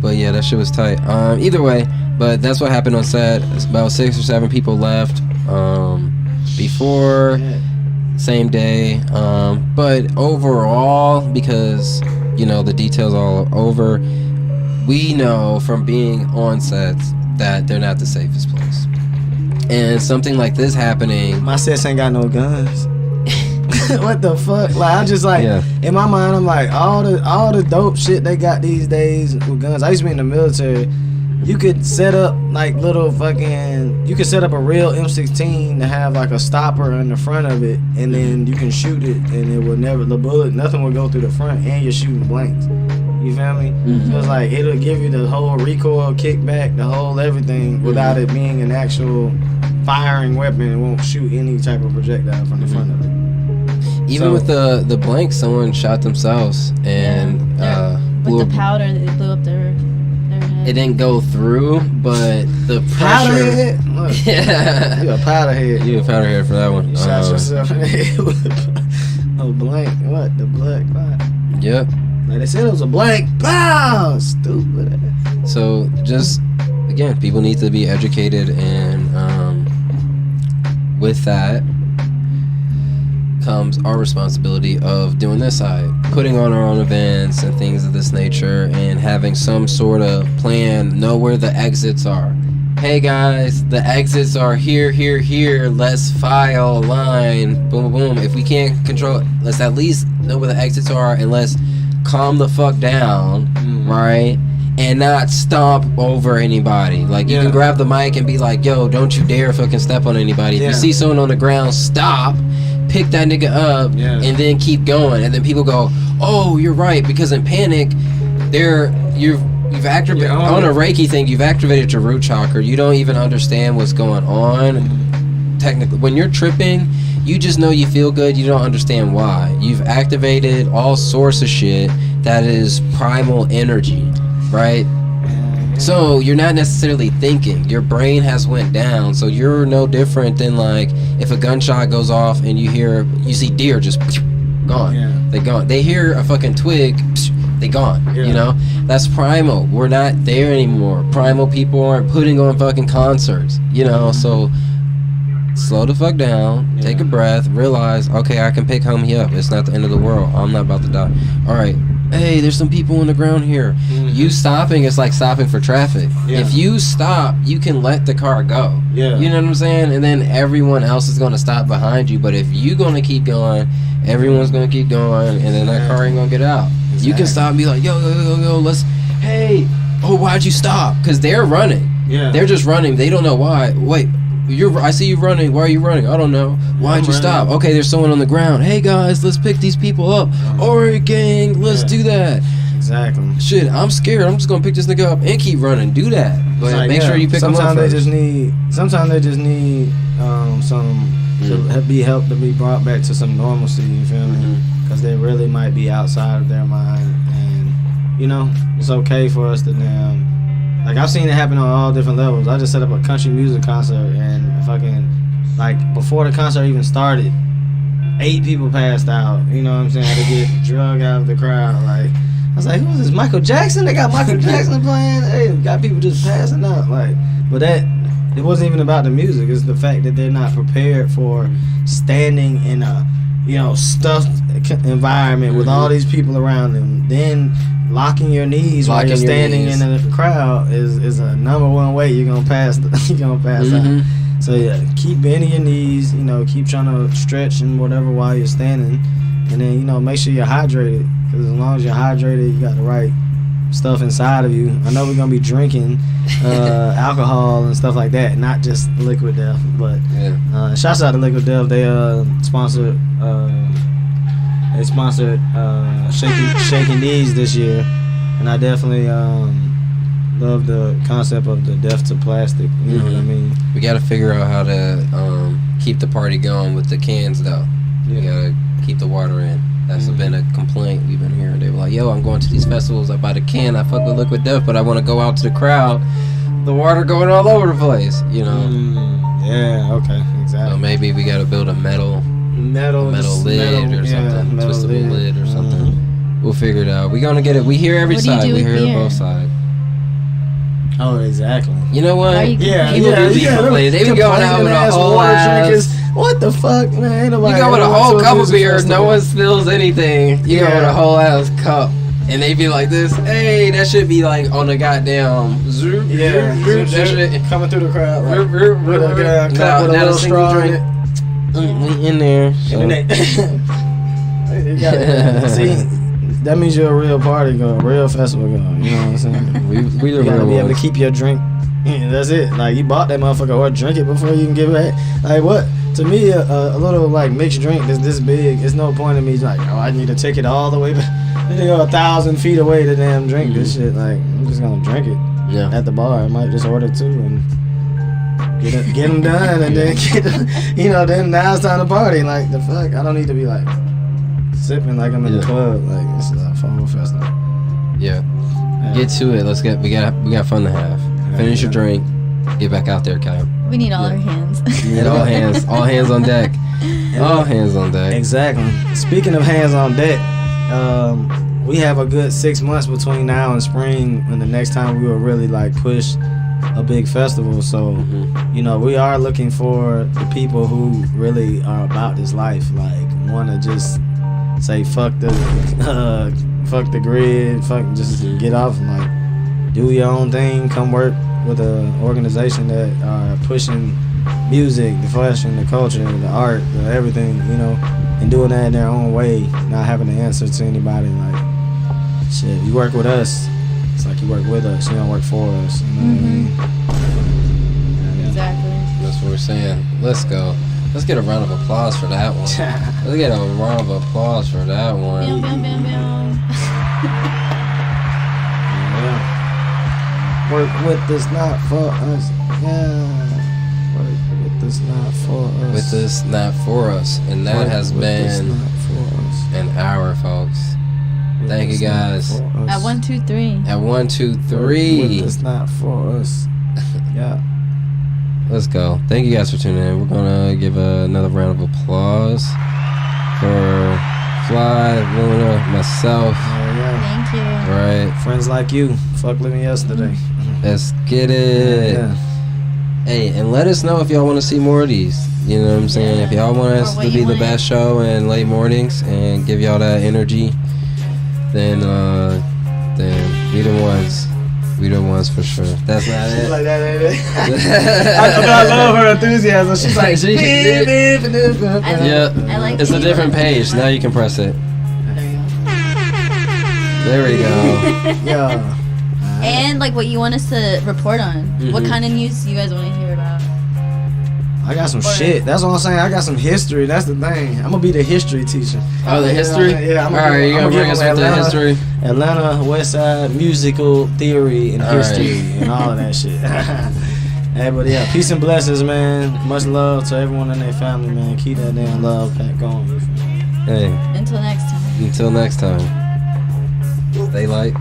But yeah, that shit was tight. Either way, but that's what happened on set. It's about 6 or 7 people left before, same day. But overall, because, you know, the details all over, we know from being on sets that they're not the safest place. And something like this happening, my sets ain't got no guns. What the fuck? Like, I just like, in my mind, I'm like, all the dope shit they got these days with guns. I used to be in the military. You could set up like little fucking, you could set up a real M16 to have like a stopper in the front of it, and then you can shoot it, and it will never, the bullet, nothing will go through the front, and you're shooting blanks. You feel me? So it's like, it'll give you the whole recoil, kickback, the whole everything, without it being an actual firing weapon. It won't shoot any type of projectile from the front of it. Even with the blank, someone shot themselves and blew with the powder, they blew up their head. It didn't go through, but the pressure. Powder head? Look, yeah. You a powder head. You a powder head for that one. You shot yourself in the head with a blank. What? The blood clot. Yep. Like they said, it was a blank. Pow! Stupid. So just again, people need to be educated, and with that comes our responsibility of doing this side. putting on our own events and things of this nature, and having some sort of plan, know where the exits are. Hey guys, the exits are here, here, here. Let's file a line. Boom, boom, boom. If we can't control it, let's at least know where the exits are, and let's calm the fuck down, right? And not stomp over anybody. Like, you can grab the mic and be like, yo, don't you dare fucking step on anybody. If you see someone on the ground, stop, pick that nigga up, and then keep going. And then people go, oh, you're right, because in panic, you've activated on a Reiki thing. You've activated your root chakra. You don't even understand what's going on. Technically, when you're tripping, you just know you feel good. You don't understand why. You've activated all sorts of shit that is primal energy, right? So you're not necessarily thinking. Your brain has went down. So you're no different than like if a gunshot goes off and you see deer just gone. They gone. They hear a fucking twig. They gone. You know, that's primal. We're not there anymore. Primal people aren't putting on fucking concerts. You know, so slow the fuck down. Take a breath. Realize, okay, I can pick homie up. It's not the end of the world. I'm not about to die. All right. Hey, there's some people on the ground here. You stopping is like stopping for traffic. If you stop, you can let the car go. You know what I'm saying? And then everyone else is going to stop behind you. But if you're going to keep going, everyone's going to keep going, and then that car ain't going to get out. You can stop and be like, yo, let's, hey, oh, why'd you stop? Because they're running. They're just running. They don't know why. Wait, I see you running. Why are you running? I don't know. Why'd you stop? Okay, there's someone on the ground. Hey, guys, let's pick these people up. Alright, gang, let's do that. Exactly. Shit, I'm scared. I'm just going to pick this nigga up and keep running. Do that. But like, make sure you pick them up Sometimes first. they just need to be helped to be brought back to some normalcy, you feel me? Because they really might be outside of their mind, and you know, it's okay for us to like, I've seen it happen on all different levels. I just set up a country music concert, and fucking, like, before the concert even started, 8 people passed out, you know what I'm saying? I had to get drug out of the crowd. Like, I was like, who's this, Michael Jackson? They got Michael Jackson playing? Hey, got people just passing out. Like, but it wasn't even about the music. It's the fact that they're not prepared for standing in a, you know, stuffed environment with all these people around them. Then locking your knees while you're standing in a crowd is a number one way you're gonna pass. Out. So yeah, keep bending your knees. You know, keep trying to stretch and whatever while you're standing, and then, you know, make sure you're hydrated. Because as long as you're hydrated, you got the right stuff inside of you. I know we're gonna be drinking alcohol and stuff like that, not just Liquid Death. But shouts out to Liquid Death. They sponsored Shaking Knees this year, and I definitely love the concept of the death to plastic. You know what I mean? We got to figure out how to keep the party going with the cans, though. We got to keep the water in. That's been a complaint we've been hearing. They were like, yo, I'm going to these festivals. I buy the can. I fuck with Liquid Death, but I want to go out to the crowd. The water going all over the place, you know? Yeah, okay, exactly. So maybe we got to build a metal lid or something. Twistable lid or something. We'll figure it out. We're going to get it. We hear every side. We hear both sides. Oh, exactly. You know what? People do be complaining. They be going out with a whole ass. What the fuck, man? Ain't nobody. You go with a whole cup of beer, no one spills anything. You go with a whole ass cup, and they be like this. Hey, that should be like on the goddamn zoom. That shit coming through the crowd. Like, with a cup with a little straw in it. We in there. So. See, that means you're a real party going, real festival going. You know what I'm saying? We you gotta be able to keep your drink. That's it. Like, you bought that motherfucker, or drink it before you can give it back. Like, what? To me, a little like mixed drink that's this big, it's no point in me like, oh, I need to take it all the way back. I need to go 1,000 feet away to damn drink this shit. Like, I'm just gonna drink it at the bar. I might just order 2 and get them done, and then then now it's time to party. Like, the fuck, I don't need to be like sipping like I'm in the club. Like, it's a fall festival. Get to it. We got fun to have. Finish your drink. Get back out there, Kyle. We need all our hands. We need all hands. All hands on deck. All hands on deck. Exactly. Speaking of hands on deck, we have a good 6 months between now and spring, and the next time we will really like push a big festival. So, you know, we are looking for the people who really are about this life, like want to just say fuck the grid, just get off and like do your own thing. Come work with an organization that are pushing music, the fashion, the culture, the art, the everything, you know, and doing that in their own way, not having to answer to anybody. Like, shit, you work with us, it's like you work with us, you don't work for us. You know what I mean? Yeah. Exactly. That's what we're saying. Let's go. Let's get a round of applause for that one. Let's get a round of applause for that one. Bam, bam, bam, bam. Yeah. Work with us, not for us. Yeah. Work with us, not for us. With us, not for us. And that Work has with us, been not for us. an hour, folks. With Thank you, us, not guys. for us. At 1, 2, 3. At 1, 2, Work 3. with us, not for us. Yeah. Let's go. Thank you guys for tuning in. We're gonna give another round of applause for Fly, Luna, myself. Yeah. Thank you. Right. Friends like you. Fuck living yesterday. Let's get it. Yeah. Hey, and let us know if y'all want to see more of these. You know what I'm saying? Yeah. If y'all want us Or what to you be the want. best show in late mornings and give y'all that energy, then we the ones. We the ones for sure. That's not it. Like that, ain't it? I love her enthusiasm. She's like, Yeah, I like it's a it. different page. Now you can press it. There we go. Yeah. And like what you want us to report on. What Mhm. kind of news do you guys want to hear about? I got some shit. That's what I'm saying. I got some history. That's the thing. I'm gonna be the history teacher. Oh, the history? Yeah. All right, you gonna bring us with the history? Atlanta West Side musical theory and All history and all of that shit. Hey, but yeah, peace and blessings, man. Much love to everyone in their family, man. Keep that damn love pack going. You feel me? Hey, Until next time. until next time. Stay light.